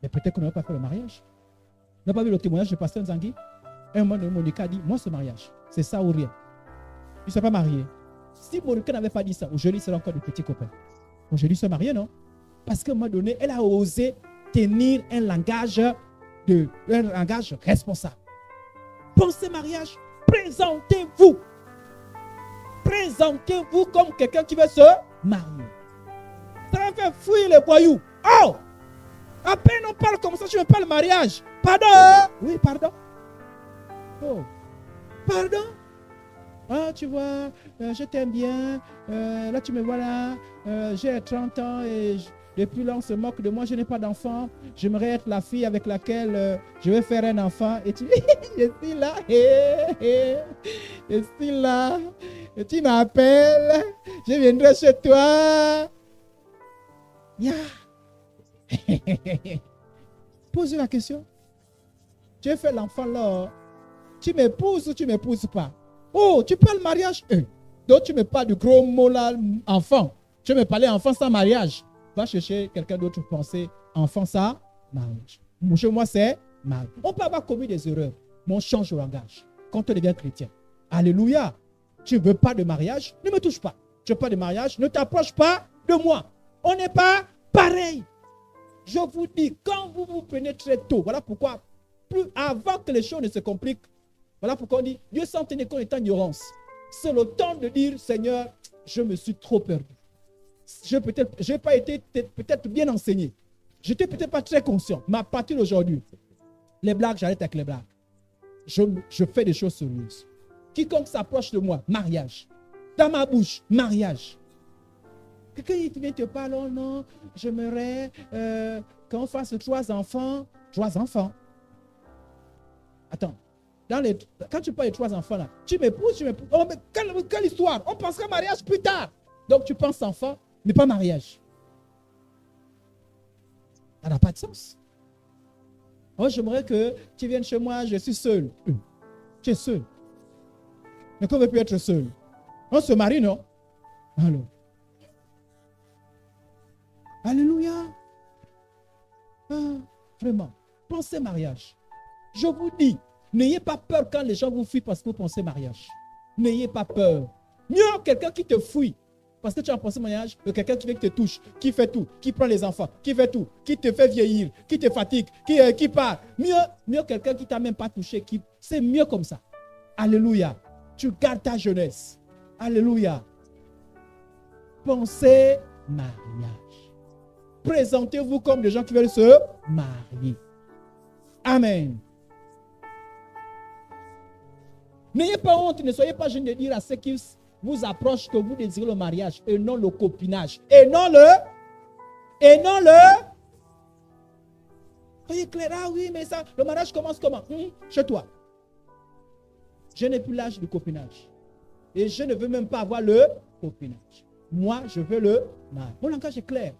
Mais peut-être qu'on n'aurait pas fait le mariage. On n'a pas vu le témoignage de pasteur Nzangui. Et un moment donné, Monica a dit, moi ce mariage, c'est ça ou rien. Je ne suis pas marié. Si Monica n'avait pas dit ça, aujourd'hui, c'est encore des petits copains. Aujourd'hui, se marier, non? Parce qu'à un moment donné, elle a osé tenir un langage responsable. Pensez mariage, présentez-vous. Présentez-vous comme quelqu'un qui veut se marier. Ça va faire fuir les voyous. Oh! À peine on parle comme ça, tu ne veux pas le mariage. Pardon? Oui, pardon. Oh. Pardon? Ah, tu vois, je t'aime bien. Là, tu me vois là. J'ai 30 ans et depuis là, on se moque de moi. Je n'ai pas d'enfant. J'aimerais être la fille avec laquelle je vais faire un enfant. Et tu, je suis là. Je suis là. Et tu m'appelles. Je viendrai chez toi. Yeah. Pose la question. Tu as fait l'enfant là. Tu m'épouses ou tu ne m'épouses pas? Oh, tu parles mariage? Donc tu me parles du gros mot là, enfant. Tu me parlais enfant sans mariage. Va chercher quelqu'un d'autre pour penser enfant sans mariage. Chez moi, c'est mariage. On peut avoir commis des erreurs, mais on change le langage quand on devient chrétien. Alléluia. Tu ne veux pas de mariage? Ne me touche pas. Tu ne veux pas de mariage? Ne t'approche pas de moi. On n'est pas pareil. Je vous dis, quand vous vous prenez très tôt, voilà pourquoi, plus avant que les choses ne se compliquent, voilà pourquoi on dit, Dieu sans tenir compte est en ignorance. C'est le temps de dire, Seigneur, je me suis trop perdu. Je n'ai pas été peut-être bien enseigné. Je n'étais peut-être pas très conscient. Mais à partir d'aujourd'hui, les blagues, j'arrête avec les blagues. Je fais des choses sérieuses. Quiconque s'approche de moi, mariage. Dans ma bouche, mariage. Quelqu'un qui vient te parler, oh non, j'aimerais qu'on fasse 3 enfants. 3 enfants. Attends. Quand tu parles de 3 enfants là, tu m'épouses. Oh, mais quelle histoire? On pensera mariage plus tard. Donc tu penses enfant, mais pas mariage. Ça n'a pas de sens. Oh, j'aimerais que tu viennes chez moi, je suis seul. Tu es seul. Mais qu'on ne veut plus être seul. On se marie, non? Alors. Alléluia. Ah, vraiment. Pensez mariage. Je vous dis, n'ayez pas peur quand les gens vous fuient parce que vous pensez mariage. N'ayez pas peur. Mieux quelqu'un qui te fuit parce que tu as pensé au mariage de quelqu'un qui vient qui te touche, qui fait tout, qui prend les enfants, qui fait tout, qui te fait vieillir, qui te fatigue, qui part. Mieux quelqu'un qui t'a même pas touché, c'est mieux comme ça. Alléluia. Tu gardes ta jeunesse. Alléluia. Pensez mariage. Présentez-vous comme des gens qui veulent se marier. Amen. N'ayez pas honte, ne soyez pas gênés de dire à ceux qui vous approchent que vous désirez le mariage et non le copinage. Et non le. Soyez clair, ah oui, mais ça, le mariage commence comment? Chez toi. Je n'ai plus l'âge du copinage. Et je ne veux même pas avoir le copinage. Moi, je veux le mariage. Mon langage est clair.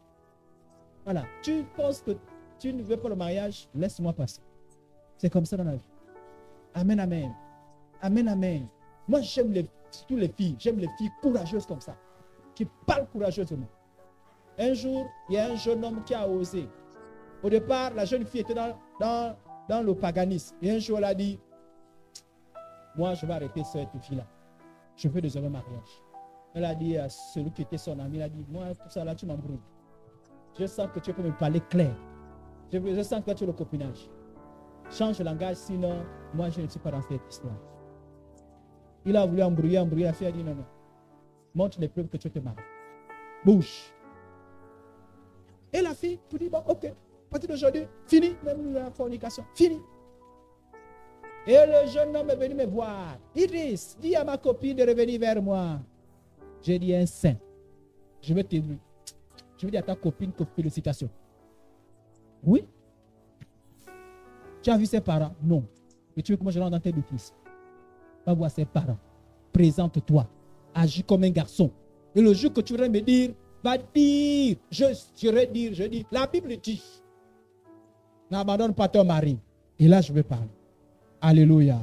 Voilà. Tu penses que tu ne veux pas le mariage, laisse-moi passer. C'est comme ça dans la vie. Amen, amen. Amen, amen. Moi, j'aime surtout les filles. J'aime les filles courageuses comme ça. Qui parlent courageusement. Un jour, il y a un jeune homme qui a osé. Au départ, la jeune fille était dans le paganisme. Et un jour, elle a dit, moi, je vais arrêter cette fille-là. Je veux désormais mariage. Elle a dit à celui qui était son ami, elle a dit, moi, tout ça là, tu m'embrouilles. Je sens que tu peux me parler clair. Je sens que tu es le copinage. Change le langage, sinon, moi, je ne suis pas dans cette histoire. Il a voulu embrouiller. La fille a dit, non. Montre les preuves que tu te maries. Bouge. Et la fille, tout dit, bon, ok. À partir d'aujourd'hui, fini, même la fornication, fini. Et le jeune homme est venu me voir. Idriss, dis à ma copine de revenir vers moi. J'ai dit un saint. Je vais dire à ta copine que félicitations. Oui. Tu as vu ses parents? Non. Et tu veux que moi je rentre dans tes bêtises? Va voir ses parents. Présente-toi. Agis comme un garçon. Et le jour que tu voudrais me dire, va dire, je dis, la Bible dit, n'abandonne pas ton mari. Et là, je vais parler. Alléluia.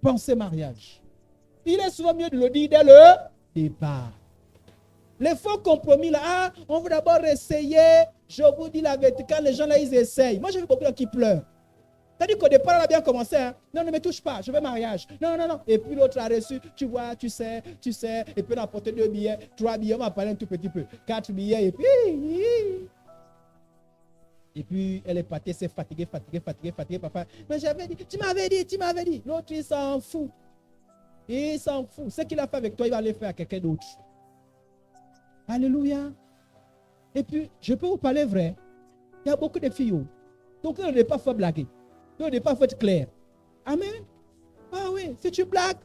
Pensez mariage. Il est souvent mieux de le dire dès le départ. Les faux compromis là, on veut d'abord essayer. Je vous dis la vérité, quand les gens là, ils essayent. Moi, j'ai vu beaucoup de gens qui pleurent. C'est-à-dire qu'au départ, elle a bien commencé. Hein? Non, ne me touche pas, je veux mariage. Non. Et puis l'autre a reçu, tu vois, tu sais. Et puis on a apporté 2 billets, 3 billets, on m'a parlé un tout petit peu. 4 billets, et puis. Et puis elle est partie, c'est fatiguée, papa. Mais j'avais dit, tu m'avais dit. L'autre, il s'en fout. Ce qu'il a fait avec toi, il va le faire à quelqu'un d'autre. Alléluia. Et puis, je peux vous parler vrai. Il y a beaucoup de filles. Donc, il ne faut pas blaguer. Il ne faut pas être clair. Amen. Ah oui, si tu blagues,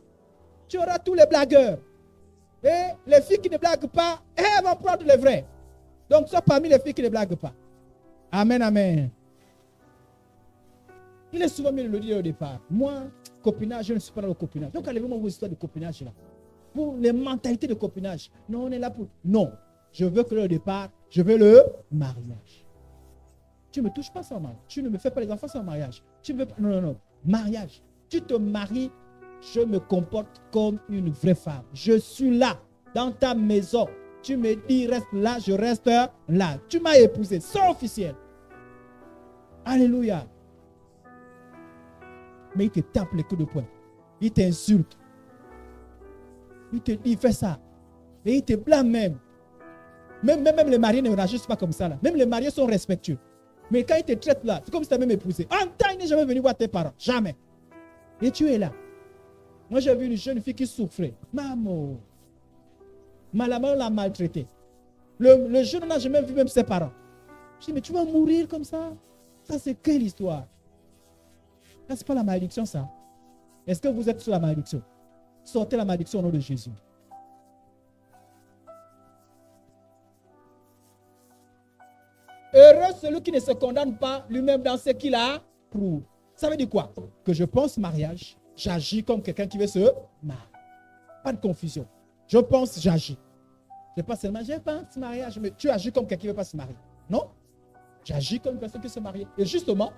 tu auras tous les blagueurs. Et les filles qui ne blaguent pas, elles vont prendre les vrais. Donc, sois parmi les filles qui ne blaguent pas. Amen, amen. Il est souvent mieux de le dire au départ. Moi, copinage, je ne suis pas dans le copinage. Donc, allez-vous vos histoires de copinage là. Pour les mentalités de copinage. Non, on est là pour... Non, je veux que le départ, je veux le mariage. Tu ne me touches pas sans mariage. Tu ne me fais pas les enfants sans mariage. Tu veux pas... Non. Mariage. Tu te maries, je me comporte comme une vraie femme. Je suis là, dans ta maison. Tu me dis, reste là, je reste là. Tu m'as épousé, c'est officiel. Alléluia. Mais il te tape les coups de poing. Il t'insulte. Il te dit, fais ça. Et il te blâme même. Même les mariés ne réagissent pas comme ça. Là. Même les mariés sont respectueux. Mais quand ils te traitent là, c'est comme si tu as même épousé. En temps, il n'est jamais venu voir tes parents. Jamais. Et tu es là. Moi, j'ai vu une jeune fille qui souffrait. Maman. La maman l'a maltraité. Le jeune n'a jamais vu même ses parents. Je dis, mais tu vas mourir comme ça? Ça, c'est quelle histoire? Ça, c'est pas la malédiction, ça. Est-ce que vous êtes sous la malédiction? Sortez la malédiction au nom de Jésus. Heureux celui qui ne se condamne pas lui-même dans ce qu'il a prouvé. Ça veut dire quoi? Que je pense mariage, j'agis comme quelqu'un qui veut se marier. Pas de confusion. Je pense, j'agis. Je pas seulement, je pense mariage, mais tu agis comme quelqu'un qui ne veut pas se marier. Non? J'agis comme une personne qui veut se marier. Et justement,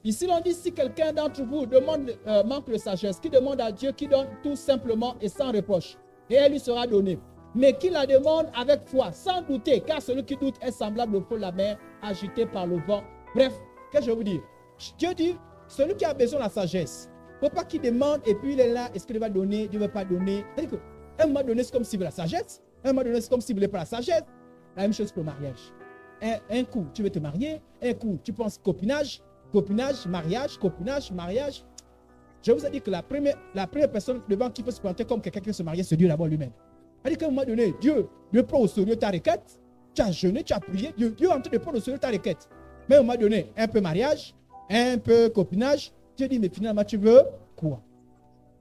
ici l'on dit si quelqu'un d'entre vous manque de sagesse, qui demande à Dieu, qui donne tout simplement et sans reproche, et elle lui sera donnée. Mais qui la demande avec foi, sans douter, car celui qui doute est semblable au feu de la mer, agité par le vent. Bref, qu'est-ce que je veux vous dire? Dieu dit, celui qui a besoin de la sagesse, il ne faut pas qu'il demande et puis il est là, est-ce qu'il va donner, Dieu ne veut pas donner. C'est-à-dire À un moment donné, c'est comme s'il veut la sagesse. À un moment donné, c'est comme s'il ne voulait pas la sagesse. La même chose pour le mariage. Un coup, tu veux te marier. Un coup, tu penses copinage, mariage, copinage, mariage. Je vous ai dit que la première personne devant qui peut se présenter comme quelqu'un qui veut se marier, c'est Dieu d'abord lui-même. C'est-à-dire qu'à un moment donné, Dieu prend au sérieux ta requête. Tu as jeûné, tu as prié. Dieu est en train de prendre au sérieux ta requête. Mais à un moment donné, un peu mariage, un peu copinage. Dieu dit, mais finalement, tu veux quoi?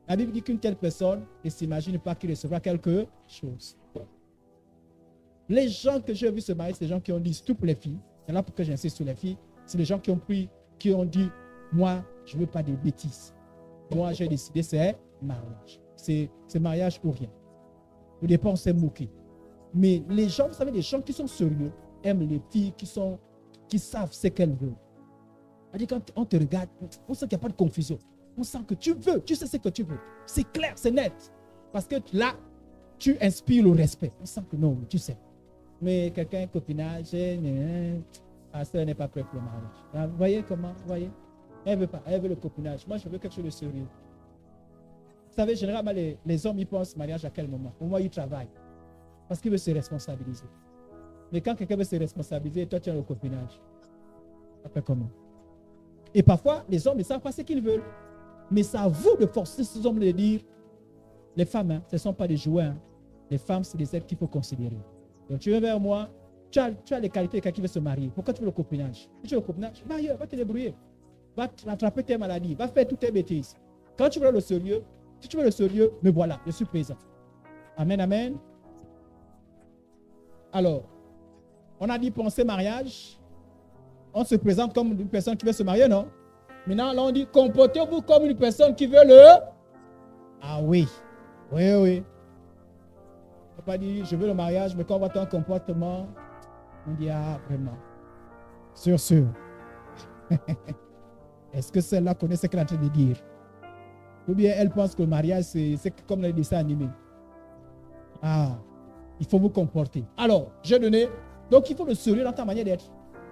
La Bible dit qu'une telle personne ne s'imagine pas qu'il recevra quelque chose. Les gens que j'ai vus se marier, c'est les gens qui ont dit, tout pour les filles. C'est là pourquoi j'insiste sur les filles. C'est les gens qui ont pris, qui ont dit, moi, je ne veux pas de bêtises. Moi, j'ai décidé, c'est mariage. C'est mariage ou rien. Au départ, on s'est moqué. Mais les gens, vous savez, les gens qui sont sérieux aiment les filles qui savent ce qu'elles veulent. C'est-à-dire, quand on te regarde, on sent qu'il n'y a pas de confusion. On sent que tu veux, tu sais ce que tu veux. C'est clair, c'est net. Parce que là, tu inspires le respect. On sent que non, tu sais. Mais quelqu'un, copinage, ça n'est pas prêt pour le mariage. Vous voyez comment? Vous voyez? Elle ne veut pas, elle veut le copinage. Moi, je veux quelque chose de sérieux. Vous savez, généralement, les hommes, ils pensent mariage à quel moment? Au moment où ils travaillent. Parce qu'ils veulent se responsabiliser. Mais quand quelqu'un veut se responsabiliser, toi, tu as le copinage. Ça fait comment? Et parfois, les hommes ne savent pas ce qu'ils veulent. Mais c'est à vous de forcer ces hommes de dire, les femmes, hein, ce ne sont pas des jouets. Hein. Les femmes, c'est des êtres qu'il faut considérer. Donc, tu viens vers moi, tu as les qualités de quelqu'un qui veut se marier. Pourquoi tu veux le copinage? Si tu veux le copinage, va ailleurs, va te débrouiller. Va rattraper tes maladies, va faire toutes tes bêtises. Quand tu veux le sérieux, si tu veux le sérieux, me voilà, je suis présent. Amen, amen. Alors, on a dit penser mariage. On se présente comme une personne qui veut se marier, non? Maintenant, là, on dit comportez-vous comme une personne qui veut le... Ah oui, oui, oui. On n'a pas dit je veux le mariage, mais quand on voit ton comportement, on dit ah, vraiment. Sûr. Est-ce que celle-là connaît ce qu'elle est en train de dire? Ou bien elle pense que le mariage, c'est comme les dessins animés. Ah, il faut vous comporter. Alors, j'ai donné. Donc, il faut le sérieux dans ta manière d'être.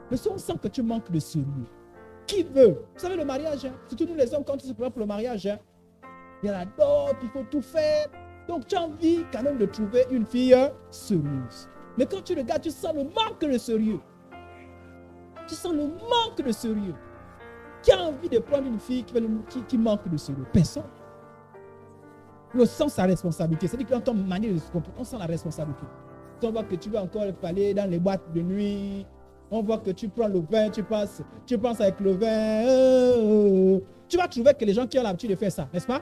Mais si on sent que tu manques de sérieux, qui veut? Vous savez, le mariage, hein, surtout nous les hommes, quand on se prépare pour le mariage, hein, il y a la dot, il faut tout faire. Donc, tu as envie quand même de trouver une fille sérieuse. Mais quand tu regardes, tu sens le manque de sérieux. Tu sens le manque de sérieux. Qui a envie de prendre une fille qui manque de sérieux? Personne. On sent sa responsabilité. C'est-à-dire que dans ton manière de se comporter, on sent la responsabilité. On voit que tu vas encore aller dans les boîtes de nuit. On voit que tu prends le vin, tu penses avec le vin. Tu vas trouver que les gens qui ont l'habitude de faire ça, n'est-ce pas?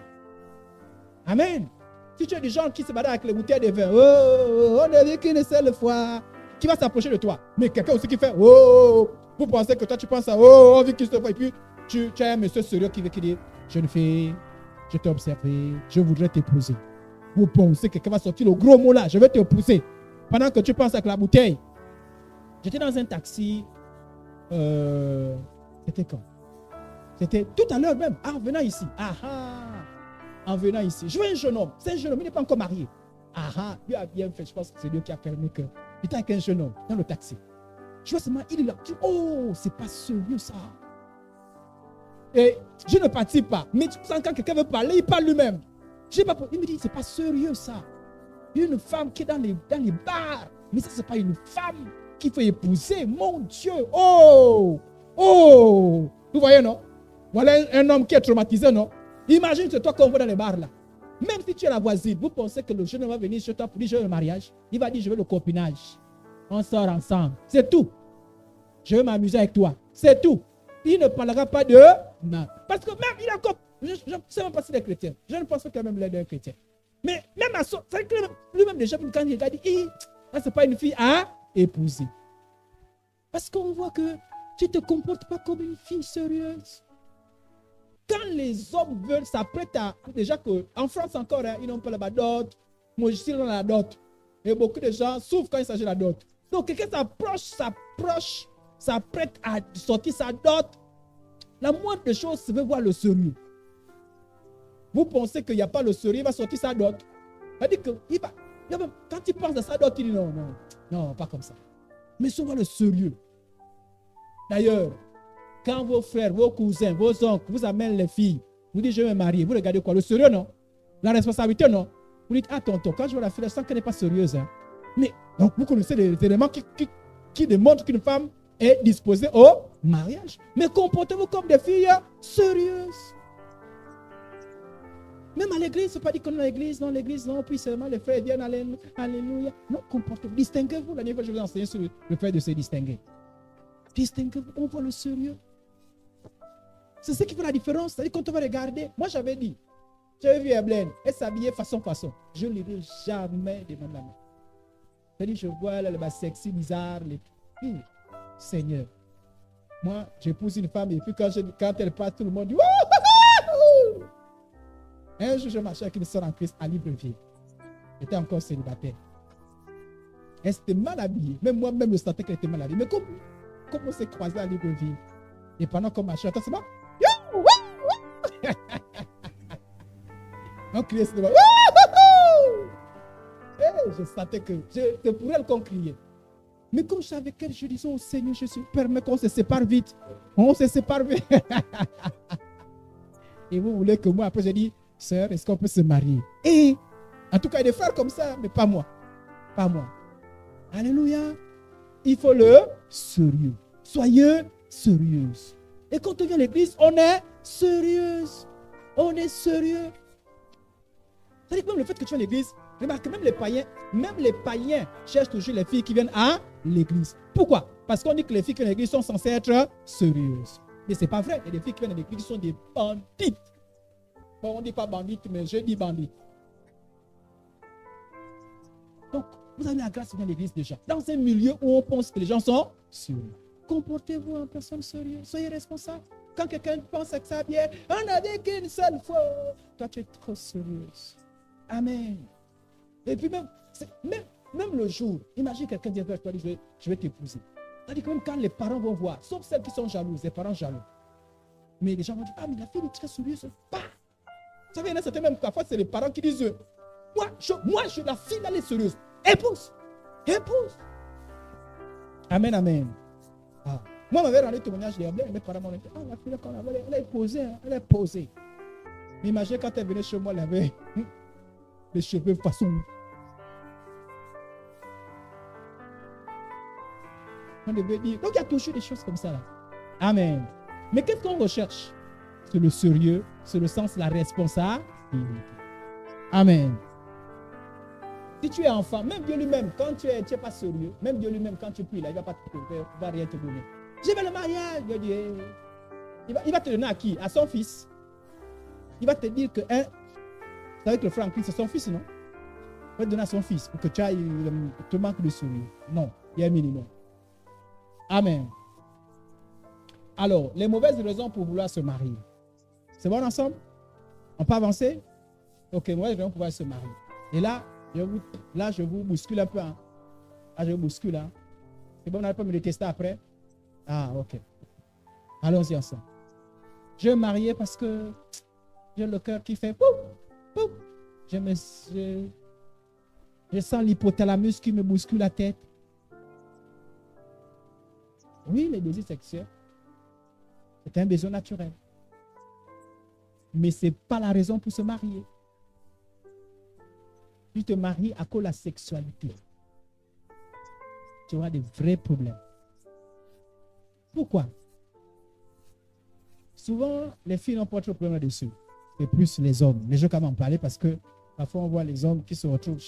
Amen. Si tu es des gens qui se baladent avec les bouteilles de vin, on a vu qu'une seule fois, qui va s'approcher de toi. Mais quelqu'un aussi qui fait, vous pensez que toi tu penses à, on vit qu'une seule fois, et puis tu as un monsieur sérieux qui dit, jeune fille, je t'ai observé, je voudrais t'épouser. Vous pensez que quelqu'un va sortir le gros mot là, je vais t'épouser. Pendant que tu penses avec la bouteille. J'étais dans un taxi, c'était quand? C'était tout à l'heure même, en venant ici. En venant ici. Je vois un jeune homme, c'est un jeune homme, il n'est pas encore marié. Dieu a bien fait, je pense que c'est Dieu qui a permis que. Il était avec un jeune homme dans le taxi. Je vois seulement, il est là. C'est pas sérieux ça. Et je ne participe pas. Mais tu sens quand quelqu'un veut parler, il parle lui-même. Il me dit, c'est pas sérieux ça. Il y a une femme qui est dans les bars. Mais ça, c'est pas une femme qu'il faut épouser. Mon Dieu. Vous voyez, non? Voilà un homme qui est traumatisé, non? Imagine que toi, quand on va dans les bars là. Même si tu es la voisine, vous pensez que le jeune homme va venir chez toi pour dire je veux le mariage. Il va dire je veux le copinage. On sort ensemble. C'est tout. Je veux m'amuser avec toi. C'est tout. Il ne parlera pas de... Non. Parce que même, il a encore... Je ne sais même pas s'il est chrétien. Je ne pense pas qu'il même l'aide d'un chrétien. Mais même à ça, c'est que lui-même déjà, quand il regarde, il dit, ça c'est pas une fille à épouser. Parce qu'on voit que tu ne te comportes pas comme une fille sérieuse. Quand les hommes veulent s'apprêter à... Déjà qu'en France encore, hein, ils n'ont pas la dot. Moi, je suis dans la dot. Et beaucoup de gens souffrent quand il s'agit de la dot. Donc, quelqu'un s'apprête à sortir sa dot. La moindre des choses, c'est de voir le sérieux. Vous pensez qu'il n'y a pas le sérieux, il va sortir sa dot. C'est-à-dire que quand il pense à sa dot, il dit non, pas comme ça. Mais si on voit le sérieux. D'ailleurs, quand vos frères, vos cousins, vos oncles vous amènent les filles, vous dites je vais me marier, vous regardez quoi? Le sérieux, non? La responsabilité, non? Vous dites, ah tonton, quand je vois la fille, je sens qu'elle n'est pas sérieuse. Hein. Mais donc vous connaissez les éléments qui démontrent qu'une femme est disposée au mariage. Mais comportez-vous comme des filles sérieuses. Même à l'église, ce n'est pas dit qu'on est à l'église, non, puis seulement les frères viennent, alléluia. Non, comportez-vous, distinguez-vous. La dernière fois, je vous ai enseigné sur le fait de se distinguer. Distinguez-vous, on voit le sérieux. C'est ce qui fait la différence. C'est-à-dire quand on va regarder, moi j'avais vu Eblen, elle s'habillait façon. Je ne lui jamais demandé la main. C'est-à-dire, je vois là, le sexy, bizarre, Seigneur. Moi, j'épouse une femme et puis quand elle part, tout le monde dit wouhou! Un jour, je marchais avec une soeur en Christ à Libreville. J'étais encore célibataire. Elle était mal habillée. Même moi-même, je sentais qu'elle était mal habillée. Mais comme on s'est croisés à Libreville, et pendant qu'on marchait, attends, c'est bon? On criait ce je sentais que c'était pour elle qu'on criait. Mais comme je savais qu'elle, je disais, oh Seigneur Jésus, permets qu'on se sépare vite. On se sépare vite. Et vous voulez que moi, après, j'ai dit, sœur, est-ce qu'on peut se marier? Et, en tout cas, il y a des frères comme ça, mais pas moi. Pas moi. Alléluia. Il faut le sérieux. Soyez sérieuse. Et quand on vient à l'église, on est sérieuse. On est sérieux. C'est-à-dire que même le fait que tu vas à l'église, remarque, même les païens cherchent toujours les filles qui viennent à l'église. Pourquoi? Parce qu'on dit que les filles qui viennent à l'église sont censées être sérieuses. Mais ce n'est pas vrai. Il y a des filles qui viennent à l'église qui sont des bandites. Bon, on ne dit pas bandites, mais je dis bandites. Donc, vous avez la grâce de venir à l'église déjà. Dans un milieu où on pense que les gens sont sérieux. Comportez-vous en personne sérieuse. Soyez responsable. Quand quelqu'un pense que ça bien, on a dit qu'une seule fois. Toi, tu es trop sérieuse. Amen. Et puis même le jour, imagine quelqu'un dit vers toi, je vais t'épouser. C'est-à-dire que même quand les parents vont voir, sauf celles qui sont jalouses, les parents jaloux. Mais les gens vont dire, ah mais la fille est très sérieuse. Bah. Vous savez, il y en a certains même parfois, c'est les parents qui disent, la fille, elle est sérieuse. Épouse. Amen, amen. Ah. Moi, je m'avais rendu témoignage de mes parents m'ont dit, ah la fille, elle est posée, hein, elle est posée. Mais imaginez quand elle venait chez moi, elle avait les cheveux façon. On devait dire. Donc il y a toujours des choses comme ça là. Amen. Mais qu'est-ce qu'on recherche? C'est le sérieux, c'est le sens de la responsabilité. Amen. Si tu es enfant, même Dieu lui-même, quand tu n'es pas sérieux, même Dieu lui-même, quand tu pries, là, il ne va rien te donner. Je vais le mariage. Dieu dit, il va te donner à qui? À son fils. Il va te dire que, vous savez que le frère en Christ, c'est son fils, non? Il va te donner à son fils pour que tu te manques de sérieux. Non, il y a un minimum. Amen. Alors, les mauvaises raisons pour vouloir se marier. C'est bon ensemble? On peut avancer? Ok, mauvaises raisons pour pouvoir se marier. Et là, je vous bouscule un peu. Hein. Là, je vous bouscule. Hein. C'est bon, on n'allait pas me le tester après? Ah, ok. Allons-y ensemble. Je vais me marier parce que j'ai le cœur qui fait pouf, pouf. Je sens l'hypothalamus qui me bouscule la tête. Oui, les désirs sexuels, c'est un besoin naturel. Mais ce n'est pas la raison pour se marier. Tu te maries à cause de la sexualité. Tu auras des vrais problèmes. Pourquoi? Souvent, les filles n'ont pas trop de problèmes là-dessus. C'est plus les hommes. Mais je vais quand même en parler parce que parfois on voit les hommes qui se retrouvent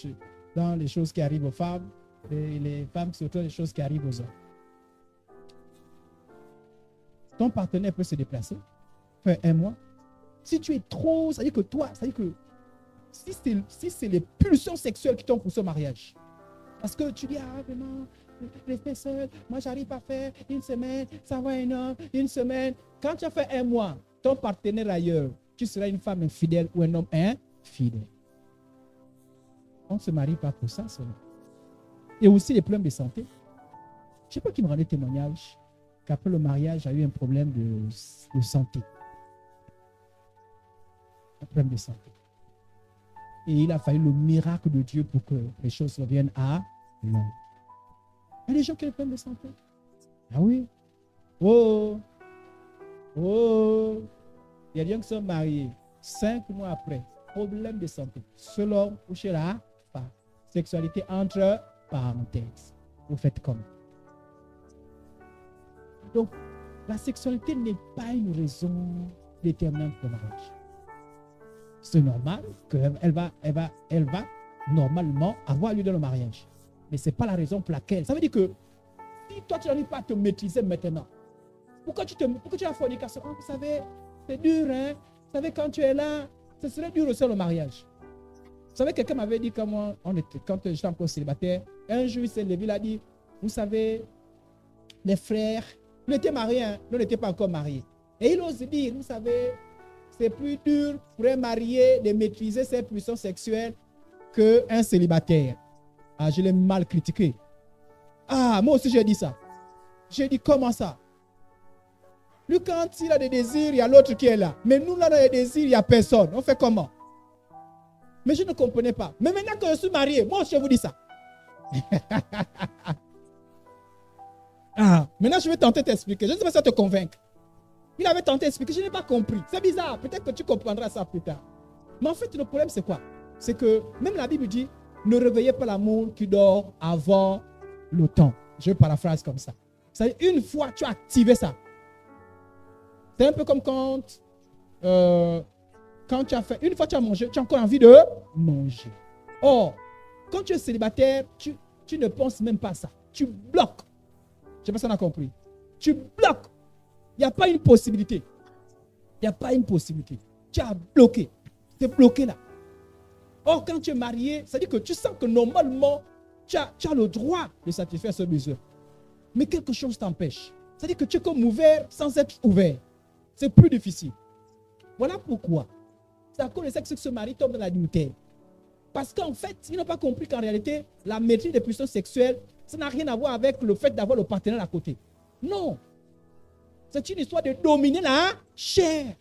dans les choses qui arrivent aux femmes et les femmes qui se retrouvent dans les choses qui arrivent aux hommes. Ton partenaire peut se déplacer, faire un mois. Si tu es trop, ça veut dire que toi, ça veut dire que si c'est les pulsions sexuelles qui t'ont poussé au mariage, parce que tu dis, ah vraiment, rester seul, moi j'arrive pas à faire une semaine, ça va un homme, une semaine. Quand tu as fait un mois, ton partenaire ailleurs, tu seras une femme infidèle ou un homme infidèle. On ne se marie pas pour ça seulement. Et aussi les problèmes de santé. Je ne sais pas qui me rendait témoignage qu'après le mariage, a eu un problème de santé. Un problème de santé. Et il a fallu le miracle de Dieu pour que les choses reviennent à l'ordre. Il y a des gens qui ont des problèmes de santé. Ah oui. Oh. Il y a des gens qui sont mariés 5 mois après. problème de santé, chez l'homme ou chez la femme. Sexualité entre parenthèses. Vous faites comme. Donc, la sexualité n'est pas une raison déterminante pour le mariage. C'est normal qu'elle va normalement avoir lieu dans le mariage. Mais ce n'est pas la raison pour laquelle. Ça veut dire que si toi, tu n'arrives pas à te maîtriser maintenant, pourquoi tu as la fornication? Vous savez, c'est dur, hein? Vous savez, quand tu es là, ce serait dur aussi le mariage. Vous savez, quelqu'un m'avait dit quand j'étais encore célibataire, un jour, il s'est levé, il a dit, vous savez, les frères, nous étions mariés, hein? Nous n'étions pas encore mariés. Et il ose dire, vous savez, c'est plus dur pour un marié de maîtriser ses pulsions sexuelles qu'un célibataire. Ah, je l'ai mal critiqué. Ah, moi aussi j'ai dit ça. J'ai dit, comment ça? Lui, quand il a des désirs, il y a l'autre qui est là. Mais nous, là, on a des désirs, il n'y a personne. On fait comment? Mais je ne comprenais pas. Mais maintenant que je suis marié, moi, je vous dis ça. Ah, maintenant, je vais tenter de t'expliquer. Je ne sais pas si ça te convainc. Il avait tenté d'expliquer, je n'ai pas compris. C'est bizarre, peut-être que tu comprendras ça plus tard. Mais en fait, le problème, c'est quoi? C'est que même la Bible dit, ne réveillez pas l'amour qui dort avant le temps. Je paraphrase comme ça. C'est-à-dire, une fois tu as activé ça, c'est un peu comme quand tu as fait, une fois tu as mangé, tu as encore envie de manger. Or, quand tu es célibataire, tu ne penses même pas à ça. Tu bloques. Je ne sais pas si on a compris. Tu bloques. Il n'y a pas une possibilité. Il n'y a pas une possibilité. Tu as bloqué. C'est bloqué là. Or, quand tu es marié, ça dit que tu sens que normalement, tu as le droit de satisfaire ce besoin. Mais quelque chose t'empêche. C'est-à-dire que tu es comme ouvert sans être ouvert. C'est plus difficile. Voilà pourquoi. C'est à cause de ça que ce mari tombe dans l'adultère. Parce qu'en fait, ils n'ont pas compris qu'en réalité, la maîtrise des pulsions sexuelles, ça n'a rien à voir avec le fait d'avoir le partenaire à côté. Non. C'est une histoire de dominer la chair.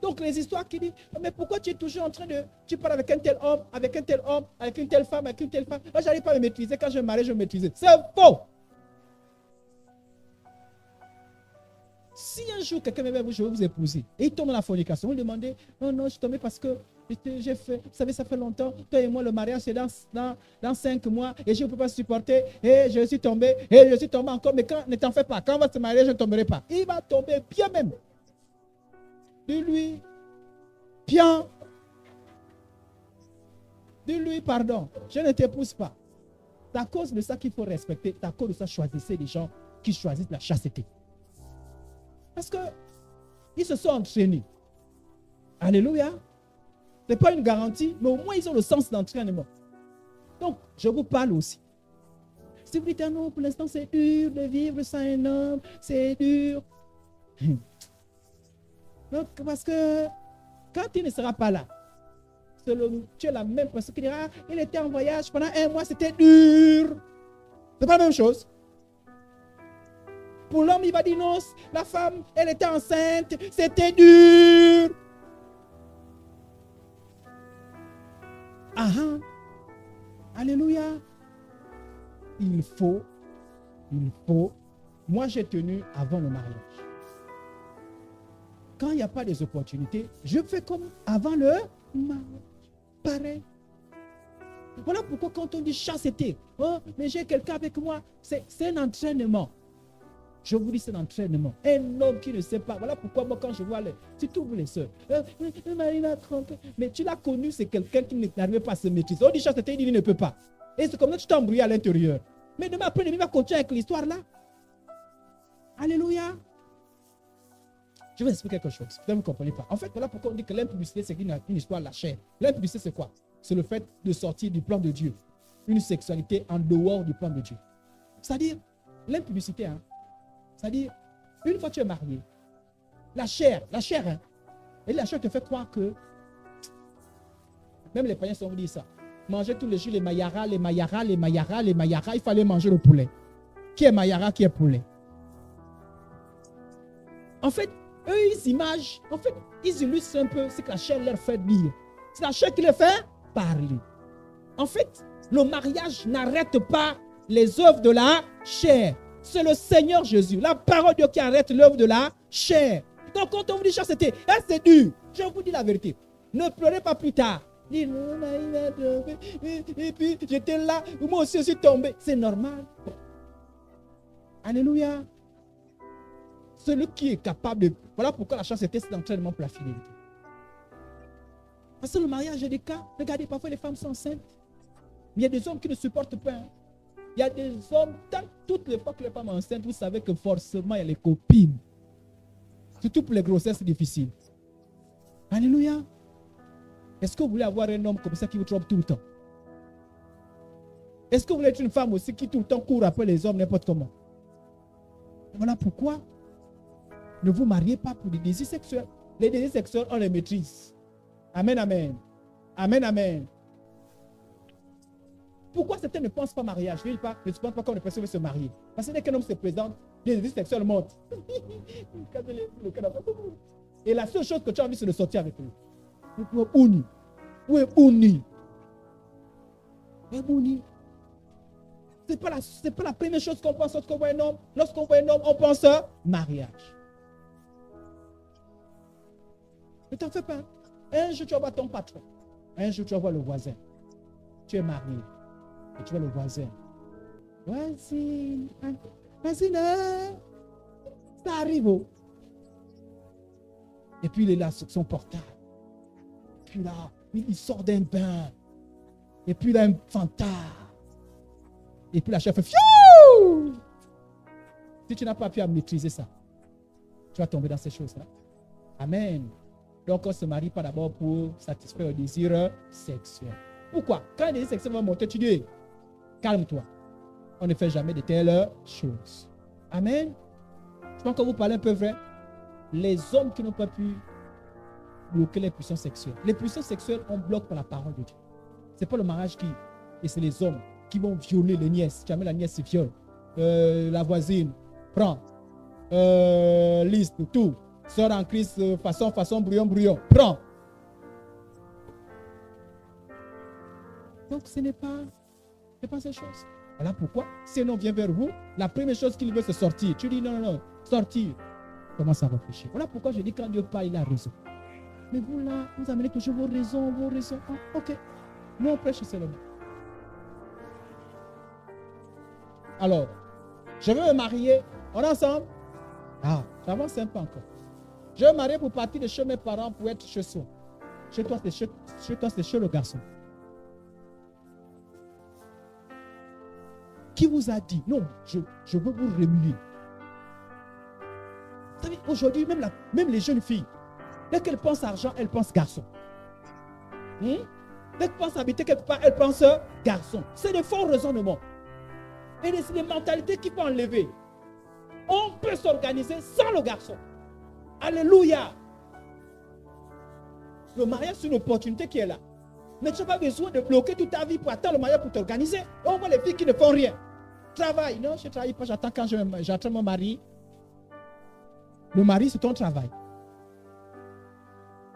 Donc les histoires qui disent, mais pourquoi tu es toujours en train de, tu parles avec un tel homme, avec un tel homme, avec une telle femme, avec une telle femme. Moi, je n'arrive pas à me maîtriser. Quand je me marie, je me maîtrise. C'est faux. Si un jour quelqu'un me dit, je vais vous épouser, et il tombe dans la fornication, vous lui demandez, non, non, je suis tombé parce que j'ai fait, vous savez, ça fait longtemps, toi et moi, le mariage, c'est dans 5 mois, et je ne peux pas supporter, et je suis tombé encore, mais quand, ne t'en fais pas, quand on va se marier, je ne tomberai pas. Il va tomber bien même. Dis-lui, bien. Dis-lui, pardon, je ne t'épouse pas. C'est à cause de ça qu'il faut respecter, c'est à cause de ça, choisissez des gens qui choisissent la chasteté. Parce qu'ils se sont entraînés. Alléluia. Ce n'est pas une garantie, mais au moins ils ont le sens d'entraînement. Donc, je vous parle aussi. Si vous dites, ah non, pour l'instant c'est dur de vivre sans un homme, c'est dur. Donc, parce que quand il ne sera pas là, tu es la même personne qui dira, il était en voyage pendant 1 mois, c'était dur. Ce n'est pas la même chose. Pour l'homme, il va dire non, la femme, elle était enceinte, c'était dur. Ah, alléluia. Il faut, moi j'ai tenu avant le mariage. Quand il n'y a pas des opportunités, je fais comme avant le mariage. Pareil. Voilà pourquoi quand on dit chasteté, oh, mais j'ai quelqu'un avec moi, c'est un entraînement. Je vous dis, c'est un entraînement. Un homme qui ne sait pas. Voilà pourquoi moi, quand je vois si tu ouvres les soeurs, le mari l'a trompé. Mais tu l'as connu, c'est quelqu'un qui n'arrive pas à se maîtriser. On dit chasteté, il ne peut pas. Et c'est comme ça que tu t'es embrouillé à l'intérieur. Mais demain, après, il va continuer avec l'histoire là. Alléluia. Je vais expliquer quelque chose. Vous ne comprenez pas. En fait, voilà pourquoi on dit que l'impudicité, c'est une histoire de la chair. L'impudicité, c'est quoi? C'est le fait de sortir du plan de Dieu. Une sexualité en dehors du plan de Dieu. C'est-à-dire, l'impudicité, hein. C'est-à-dire, une fois que tu es marié, la chair, hein, et la chair te fait croire que, même les païens sont dit ça, manger tous les jours les mayara, il fallait manger le poulet. Qui est mayara, qui est poulet? En fait, eux, ils illustrent un peu ce que la chair leur fait dire. C'est la chair qui les fait parler. En fait, le mariage n'arrête pas les œuvres de la chair. C'est le Seigneur Jésus, la parole de Dieu qui arrête l'œuvre de la chair. Donc quand on vous dit chasteté, c'est dur. Je vous dis la vérité. Ne pleurez pas plus tard. Dis, non, il a tombé. Et puis, j'étais là. Moi aussi, je suis tombé. C'est normal. Alléluia. Celui qui est capable de... Voilà pourquoi la chance était d'entraînement pour la fidélité. Parce que le mariage, il y a des cas. Regardez, parfois les femmes sont enceintes. Mais il y a des hommes qui ne supportent pas. Hein. Il y a des hommes, toutes les fois que les femmes sont enceintes, vous savez que forcément, il y a les copines. Surtout pour les grossesses difficiles. Alléluia. Est-ce que vous voulez avoir un homme comme ça qui vous trompe tout le temps? Est-ce que vous voulez être une femme aussi qui tout le temps court après les hommes n'importe comment? Voilà pourquoi ne vous mariez pas pour des désirs sexuels. Les désirs sexuels, on les maîtrise. Amen, amen. Amen, amen. Pourquoi certains ne pensent pas mariage? Je ne pense pas qu'on ne peut se marier. Parce que dès qu'un homme se présente, les désirs sexuels montent. Et la seule chose que tu as envie, c'est de sortir avec lui. Où est Bouni? C'est pas la première chose qu'on pense lorsqu'on voit un homme. Lorsqu'on voit un homme, on pense mariage. Ne t'en fais pas. Un jour, tu vas voir ton patron. Un jour, tu vas voir le voisin. Tu es marié. Et tu vois le voisin. Voisine. Voisine. Ça arrive. Oh. Et puis, il est là sur son portable. Puis là, il sort d'un bain. Et puis, il a un fantard. Et puis, la chef fait fiou. Si tu n'as pas pu maîtriser ça, tu vas tomber dans ces choses-là. Amen. Donc, on ne se marie pas d'abord pour satisfaire le désir sexuel. Pourquoi? Quand le désir sexuel va monter, tu dis, calme-toi. On ne fait jamais de telles choses. Amen. Je pense que vous parlez un peu vrai. Les hommes qui n'ont pas pu bloquer les pulsions sexuelles. Les pulsions sexuelles, on bloque par la parole de Dieu. Ce n'est pas le mariage qui... Et c'est les hommes qui vont violer les nièces. Jamais la nièce se viole. La voisine, prends. Liste, tout. Sort en crise, façon, brouillon. Prends. Donc, ce n'est pas ces choses. Voilà pourquoi, si un homme vient vers vous, la première chose qu'il veut, c'est sortir. Tu dis non, sortir. Commence à réfléchir. Voilà pourquoi je dis quand Dieu parle, il a raison. Mais vous là, vous amenez toujours vos raisons. Ah, ok. Nous, on prêche seulement. Alors, je veux me marier. On est ensemble? Ah, j'avance un peu encore. Je veux me marier pour partir de chez mes parents pour être chez soi. Chez toi, c'est chez le garçon. Qui vous a dit? Non, je veux vous remuer. Vous savez, aujourd'hui, même les jeunes filles, dès qu'elles pensent argent, elles pensent garçon. Dès qu'elles pensent habiter quelque part, elles pensent garçon. C'est des faux raisonnements. Et c'est des mentalités qu'il faut enlever. On peut s'organiser sans le garçon. Alléluia. Le mariage, c'est une opportunité qui est là. Mais tu n'as pas besoin de bloquer toute ta vie pour attendre le mariage pour t'organiser. On voit les filles qui ne font rien. Travail. Non, je ne travaille pas, j'attends quand j'attends mon mari. Le mari, c'est ton travail.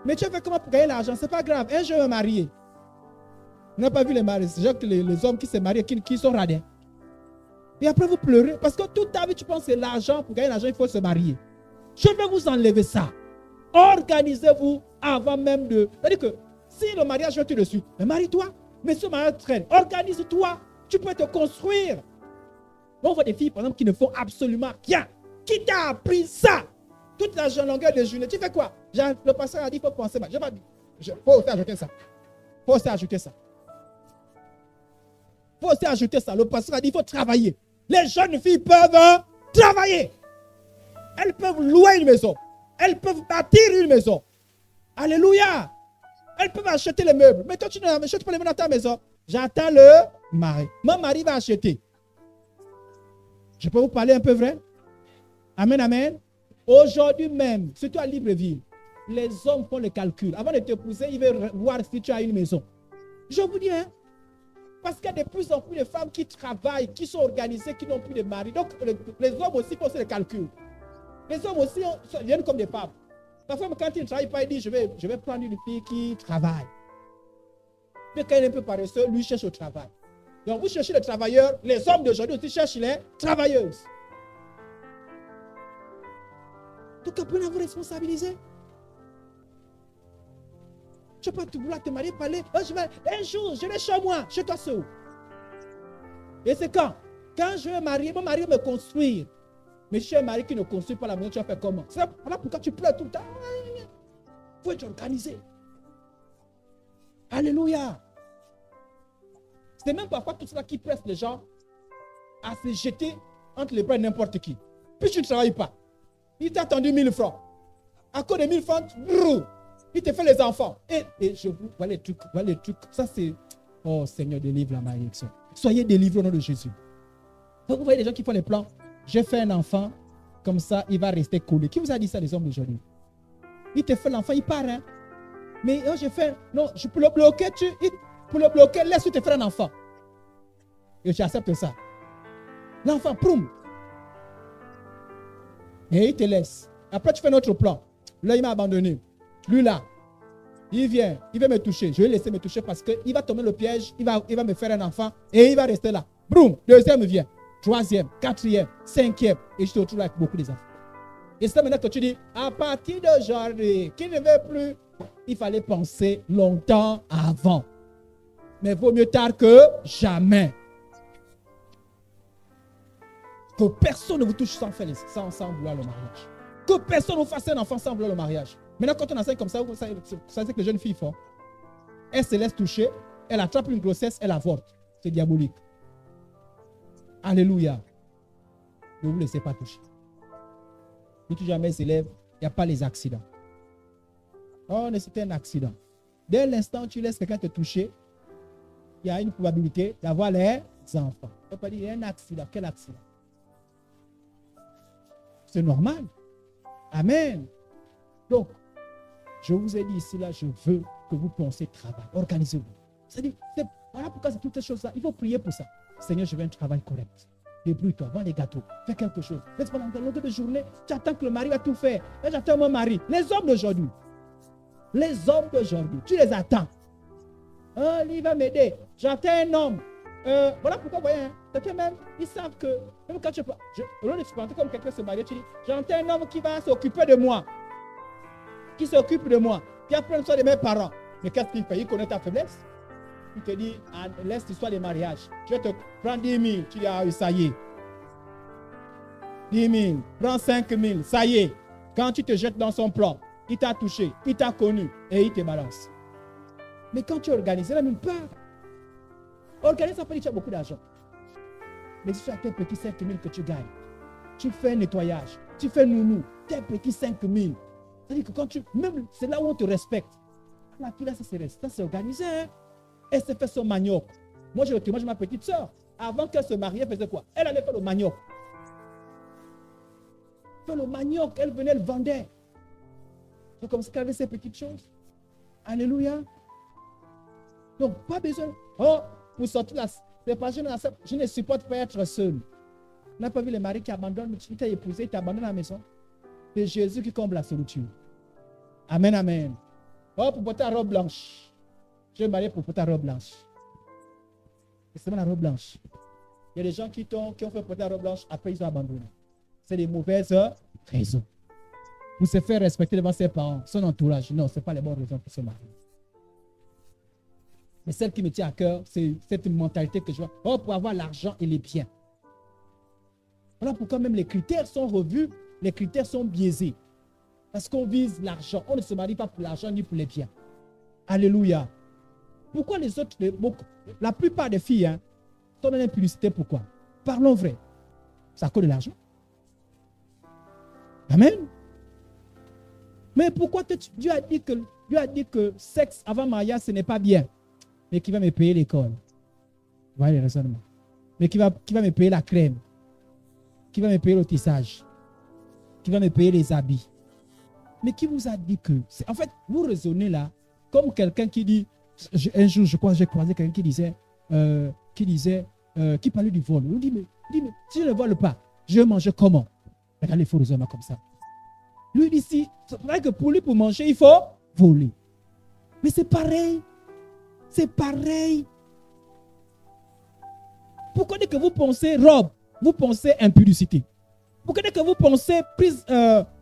Mais tu fais comment pour gagner l'argent? Ce n'est pas grave. Un jour, je vais me marier. On n'a pas vu les mariés. Les hommes qui se marient, qui sont radins. Et après, vous pleurez. Parce que toute ta vie, tu penses que l'argent, pour gagner l'argent, il faut se marier. Je vais vous enlever ça. Organisez-vous avant même de... C'est-à-dire que si le mariage vient tout de suite, mais marie-toi. Mais si le mariage traîne, organise-toi. Tu peux te construire. On voit des filles, par exemple, qui ne font absolument rien. Qui t'a appris ça? Toute la longueur de journée. Tu fais quoi? Le pasteur a dit qu'il faut penser. Il faut aussi ajouter ça. Il faut aussi ajouter ça. Il faut aussi ajouter ça. Le pasteur a dit qu'il faut travailler. Les jeunes filles peuvent travailler. Elles peuvent louer une maison. Elles peuvent bâtir une maison. Alléluia. Elles peuvent acheter les meubles. Mais toi, tu n'achètes pas les meubles dans ta maison. J'attends le mari. Mon mari va acheter. Je peux vous parler un peu vrai? Amen, amen. Aujourd'hui même, surtout à Libreville, les hommes font le calcul. Avant de t'épouser, ils veulent voir si tu as une maison. Je vous dis, hein. Parce qu'il y a de plus en plus de femmes qui travaillent, qui sont organisées, qui n'ont plus de mari. Donc, les hommes aussi font le calcul. Les hommes aussi viennent comme des femmes. Parfois, quand ils ne travaillent pas, ils disent, je vais prendre une fille qui travaille. Mais quand il est un peu paresseux, lui cherche au travail. Donc, vous cherchez les travailleurs, les hommes d'aujourd'hui aussi cherchent les travailleuses. Donc, apprenez à vous responsabiliser. Tu vas pas vouloir te marier, parler. Oh, un jour, je vais chez moi. Chez toi, c'est où? Et c'est quand? Quand je vais marier, mon mari va me construire. Mais chez un mari qui ne construit pas la maison, tu vas faire comment? C'est là pourquoi tu pleures tout le temps. Il faut être organisé. Alléluia. C'est même parfois tout cela qui presse les gens à se jeter entre les bras de n'importe qui. Puis tu ne travailles pas. Il t'a attendu 1000 francs. À cause de 1000 francs, il te fait les enfants. Et je vous vois les trucs. Ça c'est... Oh Seigneur, délivre la malédiction. Soyez délivrés au nom de Jésus. Donc, vous voyez les gens qui font les plans. J'ai fait un enfant, comme ça, il va rester collé. Qui vous a dit ça, les hommes d'aujourd'hui? Il te fait l'enfant, il part. Hein? Mais oh, j'ai fait... Non, je peux le bloquer. Pour le bloquer, laisse-lui te faire un enfant. Et j'accepte ça. L'enfant, proum. Et il te laisse. Après, tu fais un autre plan. Là, il m'a abandonné. Lui, là, il vient, il veut me toucher. Je vais laisser me toucher parce qu'il va tomber le piège. Il va me faire un enfant et il va rester là. Boum, deuxième vient. Troisième, quatrième, cinquième. Et je te retrouve avec beaucoup d'enfants. Et c'est maintenant que tu dis, à partir d'aujourd'hui, qui ne veut plus, il fallait penser longtemps avant. Mais vaut mieux tard que jamais. Que personne ne vous touche sans vouloir le mariage. Que personne ne vous fasse un enfant sans vouloir le mariage. Maintenant, quand on enseigne comme ça, vous savez que les jeunes filles font. Elles se laissent toucher, elles attrapent une grossesse, elles avortent. C'est diabolique. Alléluia. Ne vous laissez pas toucher. Si tu jamais s'élève, il n'y a pas les accidents. Oh, mais c'était un accident. Dès l'instant où tu laisses quelqu'un te toucher, il y a une probabilité d'avoir les enfants. On peut pas dire, il y a un accident. Quel accident? C'est normal. Amen. Donc, je vous ai dit ici, là, je veux que vous pensiez travail. Organisez-vous. C'est-à-dire, voilà pourquoi c'est toutes ces choses-là. Il faut prier pour ça. Seigneur, je veux un travail correct. Débrouille-toi, vends les gâteaux, fais quelque chose. Mais pendant une longueur de journée, tu attends que le mari va tout faire. Là, j'attends mon mari. Les hommes d'aujourd'hui, tu les attends. Oh, lui va m'aider. J'attends un homme. Voilà pourquoi, vous voyez, hein, même, ils savent que, même quand tu peux, au lieu de se présenter comme quelqu'un se marie, tu dis, j'entends un homme qui va s'occuper de moi. Qui s'occupe de moi. Qui apprend soin de mes parents. Mais qu'est-ce qu'il fait? Il connaît ta faiblesse. Il te dit, ah, laisse l'histoire des mariages. Je vais te prendre 10 000. Tu dis, ah oui, ça y est. 10 000. Prends 5 000. Ça y est. Quand tu te jettes dans son plan, il t'a touché, il t'a connu et il te balance. Mais quand tu organises, il n'a même peur. Organise, ça peut dire que tu as beaucoup d'argent. Mais si tu as tes petits 5 000 que tu gagnes, tu fais un nettoyage, tu fais nounou, tes petits 5 000. C'est-à-dire que quand même c'est là où on te respecte. La fille là, ça c'est organisé. Hein? Elle s'est fait son manioc. Moi, je témoigne ma petite soeur. Avant qu'elle se marie, elle faisait quoi? Elle allait faire le manioc. Faire le manioc, elle venait, elle vendait. C'est comme ça qu'elle avait ces petites choses. Alléluia. Donc, pas besoin. Oh, pour sortir là, c'est pas, je ne supporte pas être seul. On n'a pas vu les maris qui abandonnent, tu t'es épousé, tu t'abandonnes à la maison. C'est Jésus qui comble la solitude. Amen, amen. Oh, pour porter la robe blanche. Je vais me marier pour porter la robe blanche. C'est seulement la robe blanche. Il y a des gens qui ont fait porter la robe blanche, après ils ont abandonné. C'est des mauvaises raisons. Pour se faire respecter devant ses parents, son entourage. Non, ce n'est pas les bonnes raisons pour se marier. Mais celle qui me tient à cœur, c'est cette mentalité que je vois. Oh, pour avoir l'argent et les biens. Voilà pourquoi même les critères sont revus, les critères sont biaisés. Parce qu'on vise l'argent. On ne se marie pas pour l'argent ni pour les biens. Alléluia. Pourquoi les autres, la plupart des filles, hein, sont dans l'impudicité, pourquoi? Parlons vrai. C'est à cause de l'argent. Amen. Mais pourquoi Dieu a dit que sexe avant mariage, ce n'est pas bien. Mais qui va me payer l'école? Vous voyez le raisonnement. Mais qui va me payer la crème? Qui va me payer le tissage? Qui va me payer les habits? Mais qui vous a dit que... En fait, vous raisonnez là comme quelqu'un qui dit... Un jour, je crois, j'ai croisé quelqu'un qui parlait du vol. Il dit, mais si je ne vole pas, je vais manger comment? Regardez, il faut raisonner comme ça. Lui dit, si, c'est vrai que pour lui, pour manger, il faut voler. Mais c'est pareil. C'est pareil. Pourquoi dès que vous pensez robe, vous pensez impudicité? Pourquoi dès que vous pensez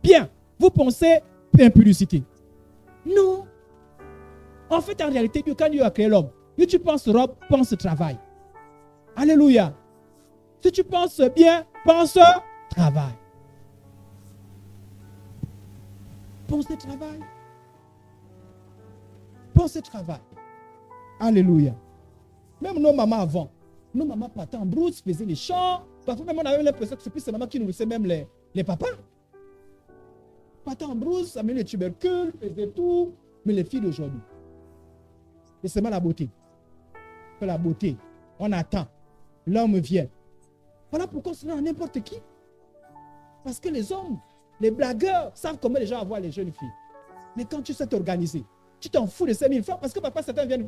bien, vous pensez impudicité? Non. En fait, en réalité, Dieu, quand Dieu a créé l'homme, si tu penses robe, pense travail. Alléluia. Si tu penses bien, pense travail. Pense travail. Pense travail. Alléluia. Même nos mamans avant, nos mamans partaient en brousse, faisaient les chants. Parfois même on avait l'impression que c'est plus ces mamans qui nourrissaient même les papas. Partaient en brousse, amenaient les tubercules, faisaient tout. Mais les filles d'aujourd'hui, c'est seulement la beauté. C'est la beauté. On attend. L'homme vient. Voilà pourquoi c'est n'importe qui. Parce que les hommes, les blagueurs, savent comment les gens avoir les jeunes filles. Mais quand tu sais t'organiser, tu t'en fous de 5 000 francs parce que papa, certains viennent,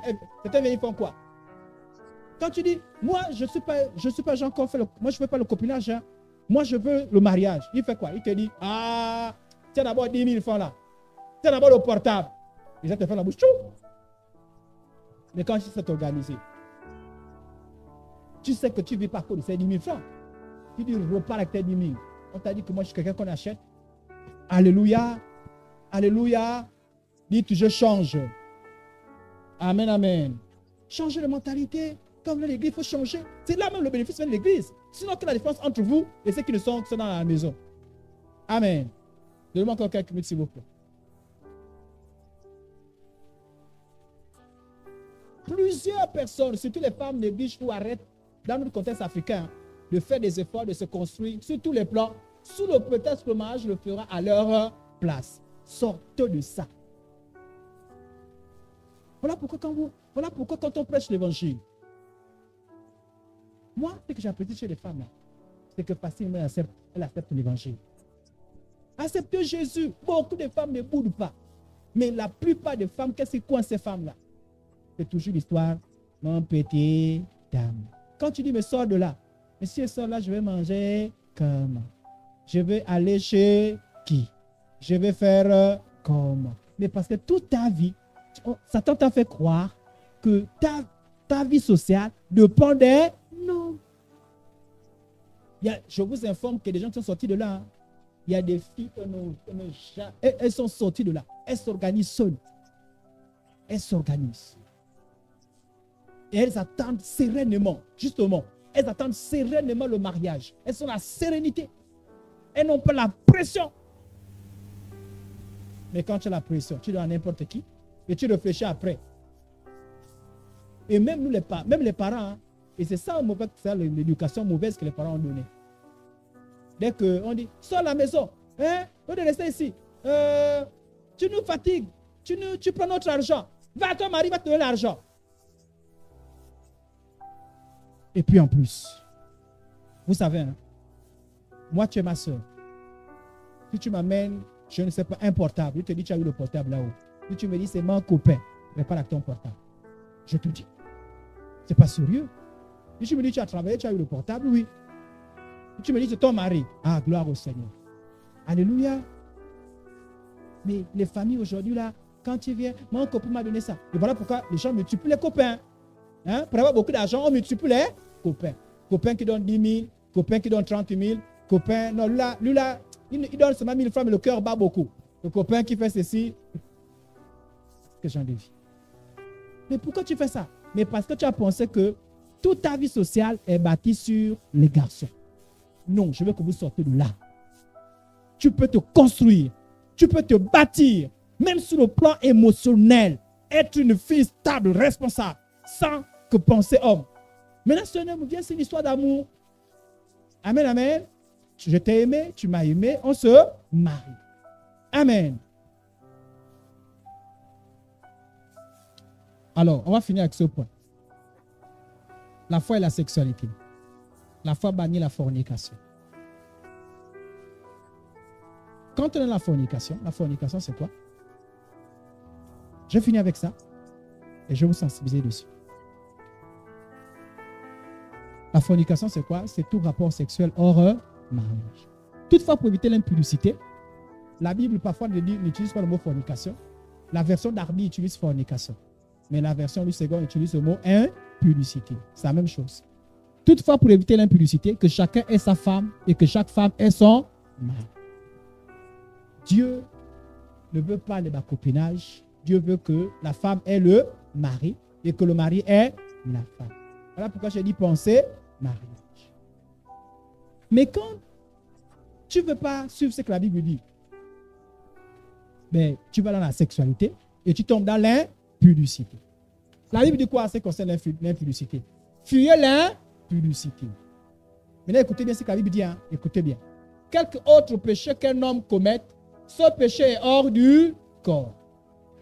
ils font quoi? Quand tu dis, moi, je suis pas Jean qu'on fait moi, je ne fais pas le copinage. Hein. Moi, je veux le mariage. Il fait quoi? Il te dit, ah, tiens d'abord 10 000 francs là. Tiens d'abord le portable. Les gens te font la bouche. Tchou. Mais quand tu sais t'organiser, tu sais que tu ne vis pas pour ces 10 000 francs. Tu dis, repars avec tes 10 000. On t'a dit que moi, je suis quelqu'un qu'on achète. Alléluia. Alléluia. Dites, je change. Amen, amen. Changer de mentalité. Comme dans l'église, il faut changer. C'est là même le bénéfice de l'église. Sinon, quelle est la différence entre vous et ceux qui ne sont que dans la maison? Amen. Donnez-moi encore quelques minutes, s'il vous plaît. Plusieurs personnes, surtout les femmes, négligent ou arrêtent, dans notre contexte africain, de faire des efforts, de se construire sur tous les plans, sous le prétexte que le mariage le fera à leur place. Sortez de ça. Voilà pourquoi quand on prêche l'évangile, moi, ce que j'apprécie chez les femmes, c'est que facilement elles acceptent l'évangile. Acceptez Jésus. Beaucoup de femmes ne boudent pas. Mais la plupart des femmes, qu'est-ce qui coince ces femmes-là? C'est toujours l'histoire, mon petit dame. Quand tu dis, mais sors de là. Mais si je sors là, je vais manger comment? Je vais aller chez qui? Je vais faire comment? Mais parce que toute ta vie, Satan t'a fait croire que ta vie sociale dépend des non. Je vous informe que des gens qui sont sortis de là, hein. Il y a des filles elles sont sorties de là. Elles s'organisent seules. Elles s'organisent. Et elles attendent sereinement, justement, elles attendent sereinement le mariage. Elles sont la sérénité. Elles n'ont pas la pression. Mais quand tu as la pression, tu donnes à n'importe qui et tu réfléchis après. Et même nous, les parents, hein, et c'est ça l'éducation mauvaise que les parents ont donnée. Dès qu'on dit, sors à la maison, hein, on est resté ici, tu nous fatigues, tu prends notre argent, va, ton mari va te donner l'argent. Et puis en plus, vous savez, hein, moi tu es ma soeur. Si tu m'amènes, je ne sais pas, un portable, je te dis tu as eu le portable là-haut. Si tu me dis c'est mon copain, répare avec ton portable. Je te dis, c'est pas sérieux. Si tu me dis tu as travaillé, tu as eu le portable, oui. Si tu me dis c'est ton mari, ah gloire au Seigneur. Alléluia. Mais les familles aujourd'hui là, quand tu viens, mon copain m'a donné ça. Et voilà pourquoi les gens multiplient les copains. Hein? Pour avoir beaucoup d'argent, on multiplie les copains. Copain qui donne 10 000, copain qui donne 30 000, copain, non, lui là, il donne seulement 1000 francs, mais le cœur bat beaucoup. Le copain qui fait ceci, que j'en dévie. Mais pourquoi tu fais ça? Mais parce que tu as pensé que toute ta vie sociale est bâtie sur les garçons. Non, je veux que vous sortez de là. Tu peux te construire, tu peux te bâtir, même sur le plan émotionnel, être une fille stable, responsable, sans que penser homme. Maintenant, ce homme vient, c'est une histoire d'amour. Amen, amen. Je t'ai aimé, tu m'as aimé, on se marie. Amen. Alors, on va finir avec ce point. La foi et la sexualité. La foi bannit la fornication. Quand on est dans la fornication c'est quoi? Je finis avec ça et je vais vous sensibiliser dessus. La fornication, c'est quoi? C'est tout rapport sexuel hors mariage. Toutefois, pour éviter l'impudicité, la Bible parfois n'utilise pas le mot fornication. La version d'Arby utilise fornication. Mais la version du second utilise le mot impudicité. C'est la même chose. Toutefois, pour éviter l'impudicité, que chacun ait sa femme et que chaque femme ait son mari. Dieu ne veut pas le copinage. Dieu veut que la femme ait le mari et que le mari ait la femme. Voilà pourquoi j'ai dit penser mariage. Mais quand tu ne veux pas suivre ce que la Bible dit, ben, tu vas dans la sexualité et tu tombes dans l'impudicité. La Bible dit quoi en ce qui concerne l'impudicité? Fuyez l'impudicité. Maintenant, écoutez bien ce que la Bible dit. Hein? Écoutez bien. Quelque autre péché qu'un homme commette, ce péché est hors du corps.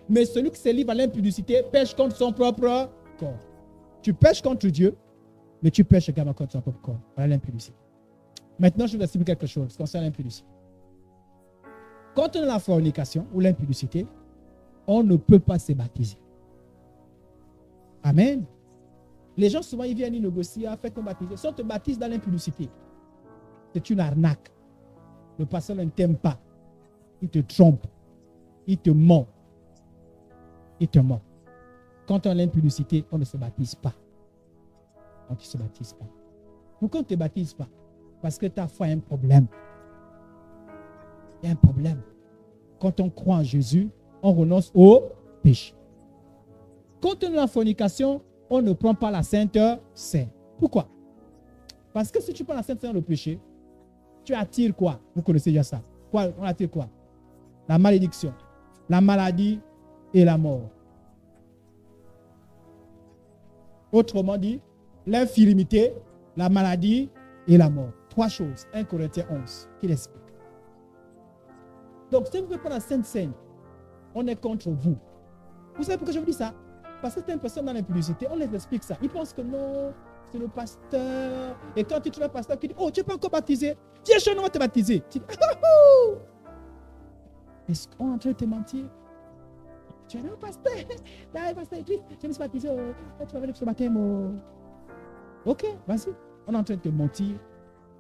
Mais celui qui se livre à l'impudicité pêche contre son propre corps. Tu pêches contre Dieu, mais tu pêches également contre son propre corps. Voilà l'impudicité. Maintenant, je vais vous expliquer quelque chose concernant l'impudicité. Quand on a la fornication ou l'impudicité, on ne peut pas se baptiser. Amen. Les gens, souvent, ils viennent négocier, faites-nous baptiser. Si on te baptise dans l'impudicité, c'est une arnaque. Le pasteur ne t'aime pas. Il te trompe. Il te ment. Il te ment. Quand on a l'impudicité, on ne se baptise pas. On ne se baptise pas. Pourquoi on ne te baptise pas? Parce que ta foi a un problème. Il y a un problème. Quand on croit en Jésus, on renonce au péché. Quand on est dans la fornication, on ne prend pas la Sainte Seine. Pourquoi? Parce que si tu prends la Sainte Seine dans le péché, tu attires quoi? Vous connaissez déjà ça. Quoi? On attire quoi? La malédiction, la maladie et la mort. Autrement dit, l'infirmité, la maladie et la mort. Trois choses. 1 Corinthiens 11 qui l'explique. Donc, si vous ne pouvez pas la Sainte Seine, on est contre vous. Vous savez pourquoi je vous dis ça? Parce que certaines personnes dans l'impudicité, on les explique ça. Ils pensent que non, c'est le pasteur. Et quand tu trouves un pasteur qui dit, oh, tu n'es pas encore baptisé, viens chez nous, on va te baptiser. Tu dis, oh! Est-ce qu'on est en train de te mentir? Tu es là, pasteur. Là, pasteur, je me suis baptisé. Tu vas venir ce baptême. Ok, vas-y. On est en train de te mentir.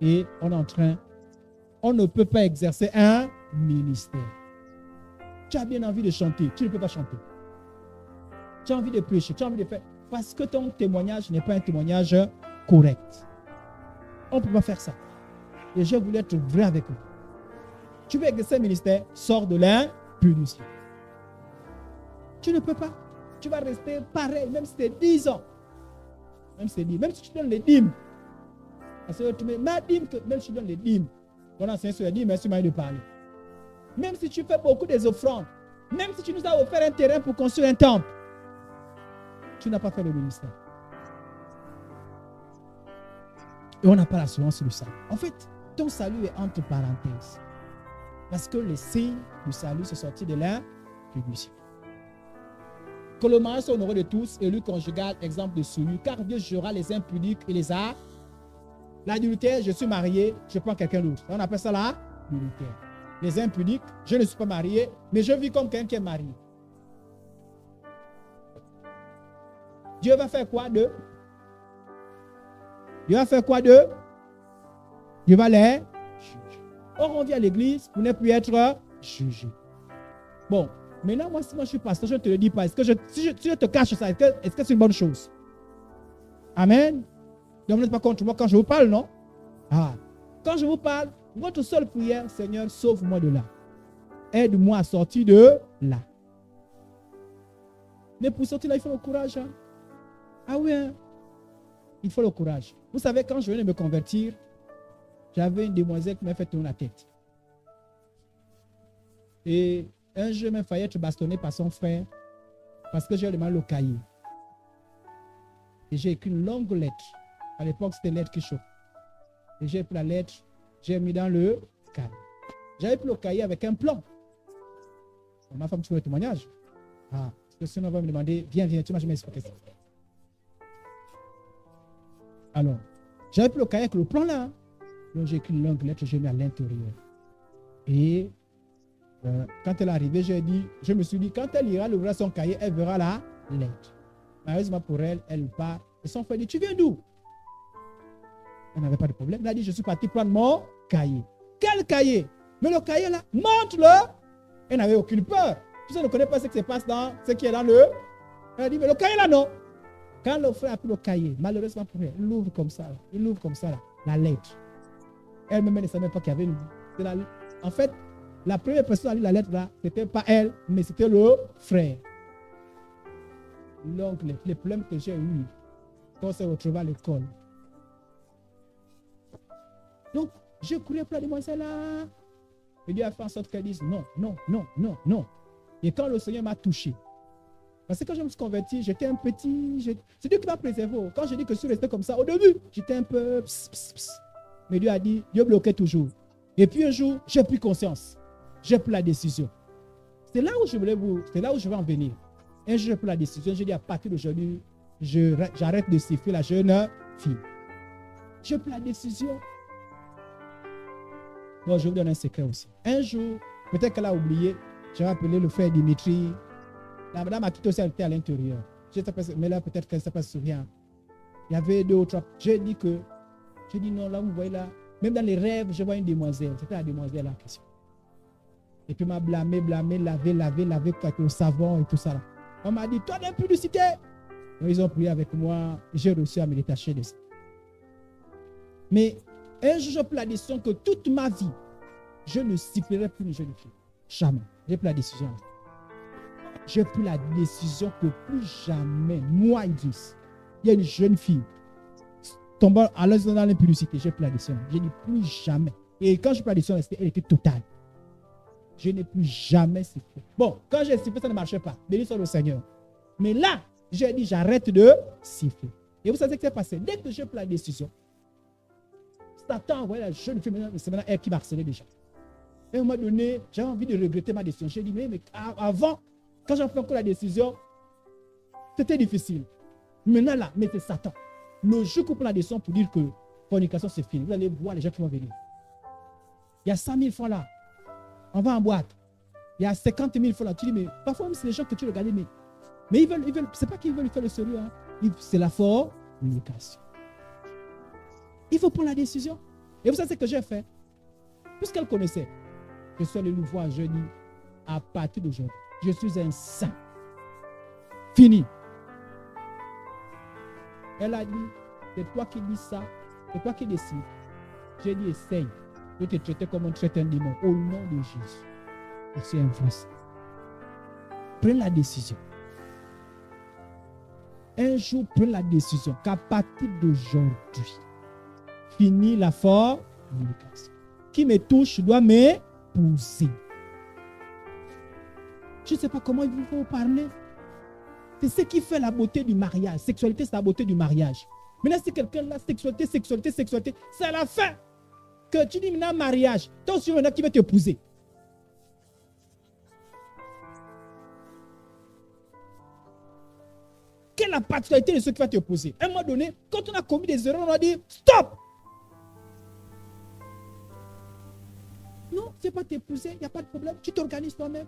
Et on ne peut pas exercer un ministère. Tu as bien envie de chanter, tu ne peux pas chanter. Tu as envie de prêcher, tu as envie de faire. Parce que ton témoignage n'est pas un témoignage correct. On ne peut pas faire ça. Et je voulais être vrai avec vous. Tu veux exercer un ministère, sors de l'impudicité. Tu ne peux pas. Tu vas rester pareil, même si c'est 10 ans. Même si tu donnes les dîmes. Parce que tu mets ma dîme, même si tu donnes les dîmes. On enseigne sur les dîmes, mais c'est mal de parler. Même si tu fais beaucoup des offrandes, même si tu nous as offert un terrain pour construire un temple, tu n'as pas fait le ministère. Et on n'a pas l'assurance sur le salut. En fait, ton salut est entre parenthèses. Parce que les signes du salut sont sortis de l'impudicité. Que le mariage soit honoré de tous, élu conjugal, exemple de celui, car Dieu jugera les impudiques et les arts. L'adultère, je suis marié, je prends quelqu'un d'autre. On appelle ça l'adultère. Les impudiques, je ne suis pas marié, mais je vis comme quelqu'un qui est marié. Dieu va faire quoi d'eux? Dieu va faire quoi d'eux? Dieu va les juger. Or, on vient à l'église pour ne plus être jugé. Bon, maintenant, moi, si moi je suis pasteur, je ne te le dis pas. Si je te cache ça, est-ce que c'est une bonne chose? Amen. Donc, vous n'êtes pas contre moi quand je vous parle, non? Ah. Quand je vous parle, votre seule prière, Seigneur, sauve-moi de là. Aide-moi à sortir de là. Mais pour sortir là, il faut le courage. Hein? Ah oui, hein? Il faut le courage. Vous savez, quand je venais me convertir, j'avais une demoiselle qui m'a fait tourner la tête. Et un jour, il failli être bastonné par son frère parce que j'ai demandé le cahier. Et j'ai écrit une longue lettre. À l'époque, c'était lettre qui chauffe. Et j'ai pris la lettre, j'ai mis dans le cahier. J'avais pris le cahier avec un plan. Ma femme, tu veux le témoignage? Ah, parce que sinon, on va me demander, viens, tu m'as jamais expliqué ça. Alors, j'avais pris le cahier avec le plan là. Donc, j'ai écrit une longue lettre, j'ai mis à l'intérieur. Et quand elle est arrivée, je me suis dit, quand elle ira ouvrir son cahier, elle verra la lettre. Malheureusement pour elle, elle part. Et son frère dit, tu viens d'où? Elle n'avait pas de problème. Elle a dit, je suis parti prendre mon cahier. Quel cahier? Mais le cahier là, montre-le. Elle n'avait aucune peur. Puisqu'elle ne connaît pas ce qui se passe dans ce qui est dans le. Elle a dit, mais le cahier là, non. Quand le frère a pris le cahier, malheureusement pour elle, il l'ouvre comme ça. Il ouvre comme ça, là, la lettre. Elle-même ne savait même pas qu'il y avait une. En fait, la première personne à lire la lettre là, ce n'était pas elle, mais c'était le frère. l'oncle, les problèmes que j'ai eus quand on s'est retrouvé à l'école. Donc, je courais pour la demoiselle là. Et Dieu a fait en sorte qu'elle dise non, non, non, non, non. Et quand le Seigneur m'a touché, parce que quand je me suis converti, j'étais un petit. C'est Dieu qui m'a préservé. Quand je dis que je suis resté comme ça, au début, j'étais un peu. Mais Dieu a dit, Dieu bloquait toujours. Et puis un jour, j'ai pris conscience. J'ai pris la décision. C'est là où je veux en venir. Un jour, j'ai pris la décision. J'ai dit à partir d'aujourd'hui, j'arrête de siffler la jeune fille. J'ai pris la décision. Bon, je vous donne un secret aussi. Un jour, peut-être qu'elle a oublié, j'ai appelé le frère Dimitri. La madame a quitté aussi, elle était à l'intérieur. Mais là, peut-être qu'elle ne s'est pas souvenir. Il y avait 2 ou 3. J'ai dit non, là, vous voyez là. Même dans les rêves, je vois une demoiselle. C'était la demoiselle en question. Et puis, m'a blâmé, lavé avec le savon et tout ça. Là. On m'a dit, toi, l'impudicité. Ils ont prié avec moi. J'ai réussi à me détacher de ça. Mais un jour, j'ai pris la décision que toute ma vie, je ne sifflerai plus une jeune fille. Jamais. J'ai pris la décision. J'ai pris la décision que plus jamais, moi, Idriss, il y a une jeune fille tombant à l'aise dans l'impudicité. J'ai pris la décision. J'ai dit plus jamais. Et quand j'ai pris la décision, elle était totale. Je n'ai plus jamais sifflé. Bon, quand j'ai sifflé, ça ne marchait pas. Béni soit le Seigneur. Mais là, j'ai dit j'arrête de siffler. Et vous savez ce qui s'est passé? Dès que j'ai pris la décision, Satan a envoyé la jeune fille, c'est maintenant elle qui m'a harcelé déjà. Et à un moment donné, j'avais envie de regretter ma décision. J'ai dit, mais avant, quand j'ai pris encore la décision, c'était difficile. Maintenant là, mais c'est Satan. Le jour qu'on prend la décision pour dire que fornication c'est fini, vous allez voir les gens qui vont venir. Il y a 100 000 francs là. On va en boîte. Il y a 50 000 francs là. Tu dis, mais parfois même c'est les gens que tu regardes, mais ils veulent, c'est pas qu'ils veulent faire le sérieux. Hein. C'est la fornication. Il faut prendre la décision. Et vous savez ce que j'ai fait? Puisqu'elle connaissait, je suis allé lui voir jeudi, à partir d'aujourd'hui, je suis un saint. Fini. Elle a dit, c'est toi qui dis ça, c'est toi qui décides. J'ai dit, essaye de te traiter comme on traite un démon. Au nom de Jésus. Je suis un vrai saint. Prends la décision. Un jour, prends la décision qu'à partir d'aujourd'hui, fini la fornication. Qui me touche doit m'épouser. Je ne sais pas comment il faut parler. C'est ce qui fait la beauté du mariage. Sexualité, c'est la beauté du mariage. Maintenant, si quelqu'un là, sexualité, c'est à la fin que tu dis maintenant mariage. Toi aussi, maintenant, qui va t'épouser. Quelle est la particularité de ceux qui vont t'épouser? À un moment donné, quand on a commis des erreurs, on a dit stop. Non, c'est pas t'épouser, il n'y a pas de problème. Tu t'organises toi-même.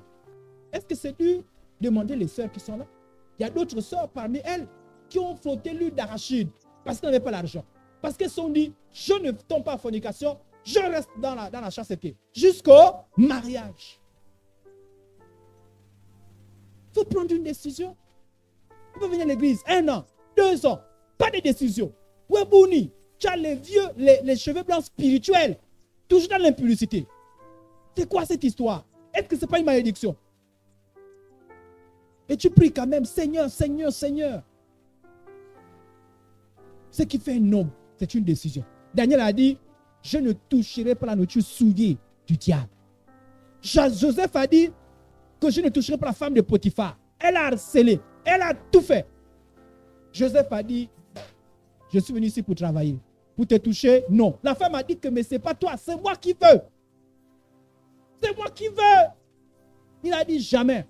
Est-ce que c'est dû demander les sœurs qui sont là? Il y a d'autres sœurs parmi elles qui ont frotté l'huile d'arachide parce qu'elles n'avaient pas l'argent. Parce qu'elles se sont dit, je ne tombe pas en fornication, je reste dans la chasteté. Jusqu'au mariage. Il faut prendre une décision. On peut venir à l'église 1 an, 2 ans, pas de décision. Webouni, tu as les cheveux blancs spirituels, toujours dans l'impudicité. C'est quoi cette histoire? Est-ce que ce n'est pas une malédiction? Et tu pries quand même, Seigneur, Seigneur, Seigneur. Ce qui fait un homme, c'est une décision. Daniel a dit, je ne toucherai pas la nourriture souillée du diable. Joseph a dit que je ne toucherai pas la femme de Potiphar. Elle a harcelé, elle a tout fait. Joseph a dit, je suis venu ici pour travailler. Pour te toucher, non. La femme a dit que mais ce n'est pas toi, c'est moi qui veux. C'est moi qui veux. Il a dit jamais.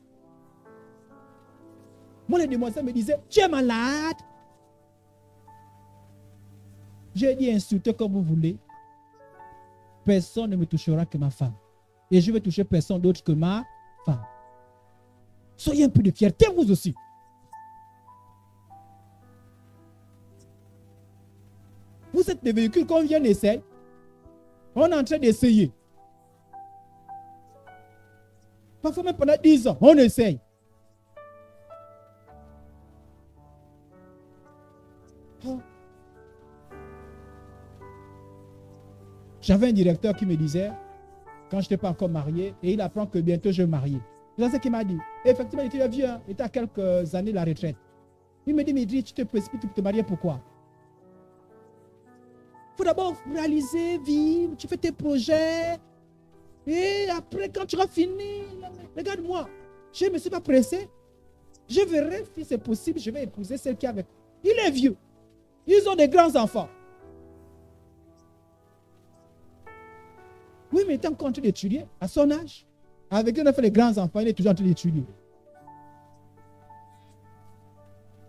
Moi, les demoiselles me disaient, tu es malade. J'ai dit, insultez comme vous voulez. Personne ne me touchera que ma femme. Et je vais toucher personne d'autre que ma femme. Soyez un peu de fierté, vous aussi. Vous êtes des véhicules qu'on vient d'essayer. On est en train d'essayer. Parfois même pendant 10 ans, on essaye. Oh. J'avais un directeur qui me disait, quand je n'étais pas encore marié, et il apprend que bientôt je vais me marier. C'est ce qu'il m'a dit. Et effectivement, il était vieux, hein, il était à quelques années de la retraite. Il me dit, mais tu te précipites pour te marier, pourquoi? Il faut d'abord réaliser, vivre, tu fais tes projets. Et après, quand tu auras fini, regarde-moi, je ne me suis pas pressé. Je verrai si c'est possible, je vais épouser celle qui est avec. Il est vieux. Ils ont des grands enfants. Oui, mais il est encore en train d'étudier à son âge. Avec eux, on a fait les grands enfants, il est toujours en train d'étudier.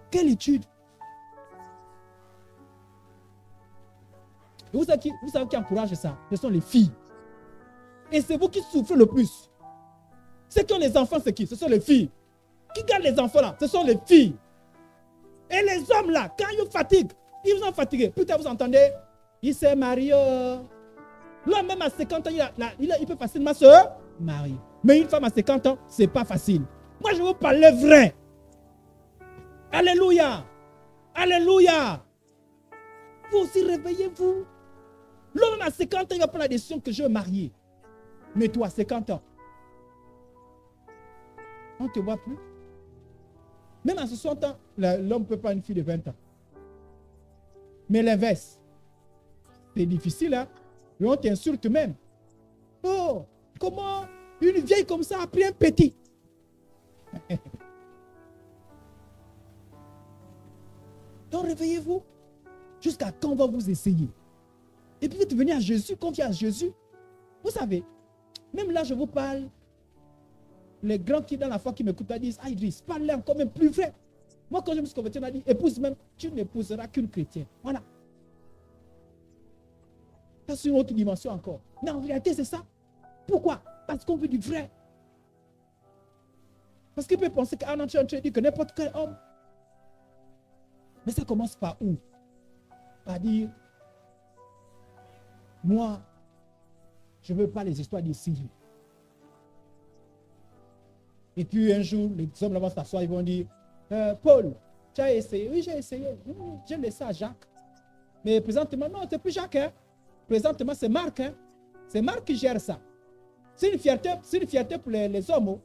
Quelle étude? Et vous savez qui encourage ça? Ce sont les filles. Et c'est vous qui souffrez le plus. Ceux qui ont les enfants, c'est qui? Ce sont les filles. Qui gardent les enfants là? Ce sont les filles. Et les hommes là, quand ils fatiguent, ils vous ont fatigué. Putain, vous entendez? Il s'est marié. L'homme même à 50 ans, il peut facilement se marier. Mais une femme à 50 ans, c'est pas facile. Moi, je vais vous parler vrai. Alléluia. Alléluia. Vous aussi, réveillez-vous. L'homme à 50 ans, il va prendre la décision que je veux marier. Mais toi, 50 ans, on ne te voit plus. Même à 60 ans, l'homme ne peut pas une fille de 20 ans. Mais l'inverse, c'est difficile, hein? Et on t'insulte même. Oh, comment une vieille comme ça a pris un petit? Donc réveillez-vous. Jusqu'à quand on va vous essayer? Et puis vous venez à Jésus, confiez à Jésus. Vous savez, même là je vous parle, les grands qui dans la foi qui m'écoutent disent, ah Idriss, parle-leur encore même plus vrai. Moi quand je me suis converti, on a dit, épouse même, tu n'épouseras qu'une chrétienne. Voilà. Ça c'est une autre dimension encore. Mais en réalité c'est ça. Pourquoi? Parce qu'on veut du vrai. Parce qu'il peut penser qu'un ancien dit que n'importe quel homme. Mais ça commence par où? Par dire, moi, je ne veux pas les histoires d'ici. Et puis un jour, les hommes là vont s'asseoir, ils vont dire, Paul, tu as essayé? Oui, j'ai essayé. J'ai laissé à Jacques. Mais présentement, non, c'est plus Jacques. Hein. Présentement, c'est Marc. Hein. C'est Marc qui gère ça. C'est une fierté pour les hommes. Oh.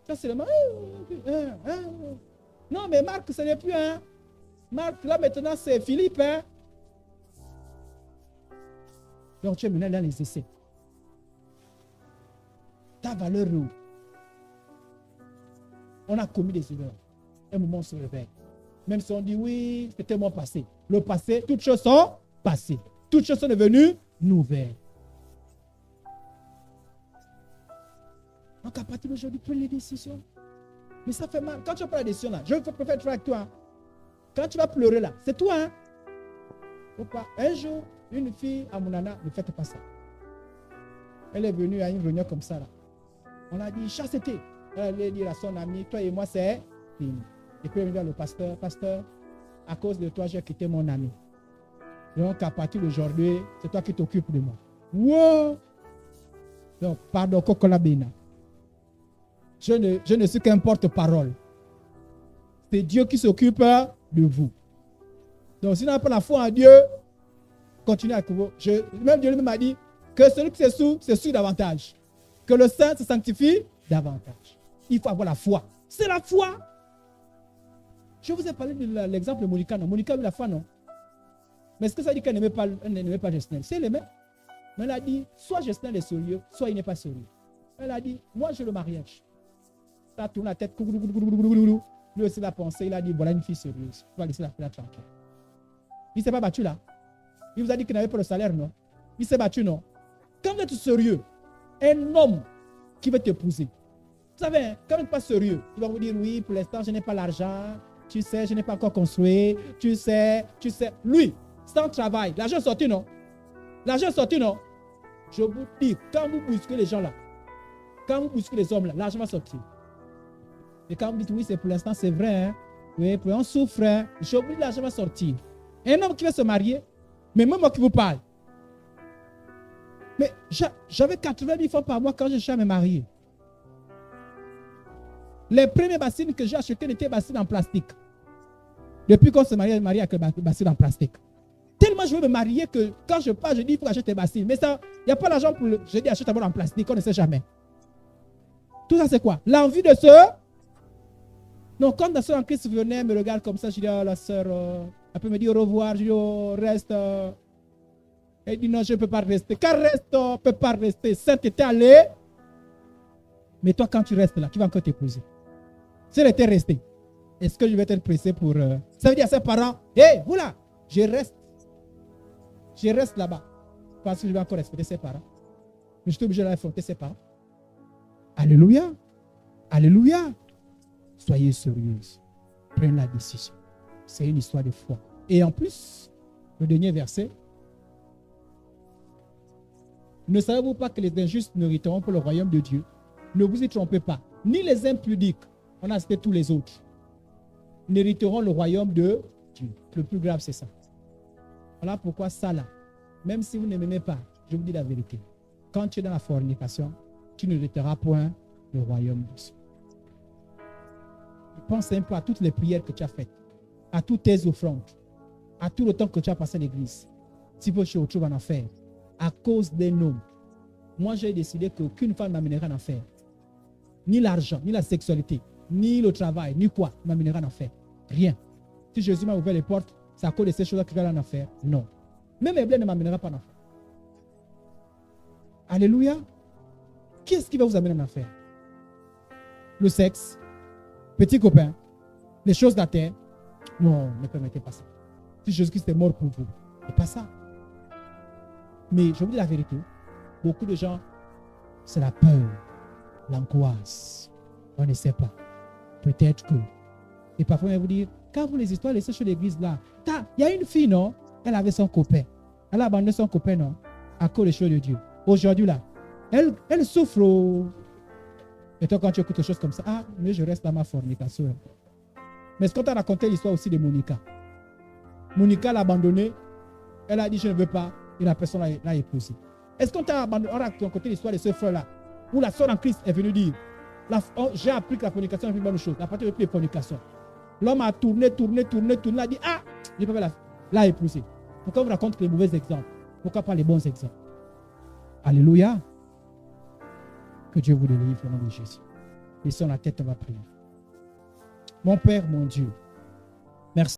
Ça, c'est le non, mais Marc, ce n'est plus un. Hein. Marc, là maintenant, c'est Philippe. Hein. Donc, tu es maintenant dans les essais. Ta valeur est où? On a commis des erreurs. Un moment, on se réveille. Même si on dit oui, c'était mon passé. Le passé, toutes choses sont passées. Toutes choses sont devenues nouvelles. Donc, à partir d'aujourd'hui, prends les décisions. Mais ça fait mal. Quand tu prends la décision là, je préfère être avec toi. Quand tu vas pleurer là, c'est toi. Hein? Faut pas. Un jour, une fille à mon nana, ne faites pas ça. Elle est venue à une réunion comme ça là. On a dit, chasteté. Elle a dit à son ami, toi et moi, c'est fini. Et puis elle me dit le pasteur, à cause de toi, j'ai quitté mon ami. Donc, à partir d'aujourd'hui, c'est toi qui t'occupes de moi. Wow! Donc, pardon, Kokolabina. Je ne suis qu'un porte-parole. C'est Dieu qui s'occupe de vous. Donc, si vous n'avez pas la foi en Dieu, continuez à couvrir. Même Dieu lui-même a dit que celui qui se soucie davantage. Que le saint se sanctifie davantage. Il faut avoir la foi. C'est la foi. Je vous ai parlé de l'exemple de Monica. Non? Monica a eu la foi, non? Mais est-ce que ça dit qu'elle n'aimait pas Gesnel? C'est l'aimait. Mais elle a dit, soit Gesnel est sérieux, soit il n'est pas sérieux. Elle a dit, moi j'ai le mariage. Ça tourne la tête. Lui aussi l'a pensé. Il a dit, voilà une fille sérieuse. Tu vas laisser la fille là tranquille. Il ne s'est pas battu là. Il vous a dit qu'il n'avait pas le salaire, non? Il s'est battu, non? Quand vous êtes sérieux, un homme qui veut t'épouser, vous savez, hein, quand vous n'êtes pas sérieux, il va vous dire, oui, pour l'instant, je n'ai pas l'argent. Tu sais, je n'ai pas encore construit. Tu sais. Lui, sans travail, l'argent est sorti, non? L'argent est sorti, non? Je vous dis, quand vous bousculez les gens là, quand vous bousculez les hommes là, l'argent va sortir. Et quand vous dites, oui, c'est pour l'instant, c'est vrai, hein? Oui, puis on souffre, hein? Je vous dis, l'argent va sortir. Un homme qui va se marier, mais même moi qui vous parle. Mais j'avais 80 000 francs par mois quand je suis à me marier. Les premières bassines que j'ai achetées n'étaient bassines en plastique. Depuis qu'on se marie avec les bassines en plastique. Tellement je veux me marier que quand je pars, je dis il faut acheter des bassines. Mais ça, il n'y a pas l'argent pour le. Je dis achète d'abord en plastique, on ne sait jamais. Tout ça c'est quoi? L'envie de se Donc, quand la soeur en Christ venait, me regarde comme ça, je dis, oh, la soeur, elle peut me dire au revoir, je dis, oh, reste. Elle dit, non, je ne peux pas rester. Car reste, ne peut pas rester. Sainte était allée. Mais toi, quand tu restes là, qui va encore t'épouser? Si elle était restée, est-ce que je vais être pressé pour... Ça veut dire à ses parents, hé, vous là, je reste. Je reste là-bas. Parce que je vais encore respecter ses parents. Mais je suis obligé d'affronter ses parents. Alléluia. Alléluia. Soyez sérieuse. Prenez la décision. C'est une histoire de foi. Et en plus, le dernier verset. Ne savez-vous pas que les injustes n'hériteront pas le royaume de Dieu? Ne vous y trompez pas. Ni les impudiques, on a cité tous les autres, n'hériteront le royaume de Dieu. Le plus grave, c'est ça. Voilà pourquoi ça là, même si vous ne m'aimez pas, je vous dis la vérité. Quand tu es dans la fornication, tu n'hériteras point le royaume de Dieu. Pense un peu à toutes les prières que tu as faites, à toutes tes offrandes, à tout le temps que tu as passé à l'église. Si vous te retrouves en enfer, à cause d'un homme, moi j'ai décidé qu'aucune femme ne m'amènera en enfer. Ni l'argent, ni la sexualité, ni le travail, ni quoi ne m'amènera en enfer. Rien. Si Jésus m'a ouvert les portes, c'est à cause de ces choses-là que je vais en enfer. Non. Même les blés ne m'amènera pas en enfer. Alléluia. Qu'est-ce qui va vous amener en enfer? Le sexe, petit copain, les choses de la terre. Non, ne permettez pas ça. Si Jésus-Christ est mort pour vous, c'est pas ça. Mais je vous dis la vérité, beaucoup de gens, c'est la peur, l'angoisse. On ne sait pas. Peut-être que. Et parfois, on va vous dire, quand vous les histoires laissées sur l'église là, il y a une fille, non? Elle avait son copain. Elle a abandonné son copain, non? À cause des choses de Dieu. Aujourd'hui là, elle souffre. Et toi, quand tu écoutes des choses comme ça, mais je reste dans ma fornication. Mais est-ce qu'on t'a raconté l'histoire aussi de Monica? Monica l'a abandonné. Elle a dit, je ne veux pas. Et la personne l'a épousé. Est-ce qu'on t'a raconté l'histoire de ce frère-là? Où la soeur en Christ est venue dire, j'ai appris que la fornication est une bonne chose. À partir de toutes les fornications. L'homme a tourné, a dit, je peux pas l'a épousé. Pourquoi on vous raconte les mauvais exemples? Pourquoi pas les bons exemples? Alléluia. Que Dieu vous délivre au nom de Jésus. Laissons la tête, on va prier. Mon Père, mon Dieu, merci.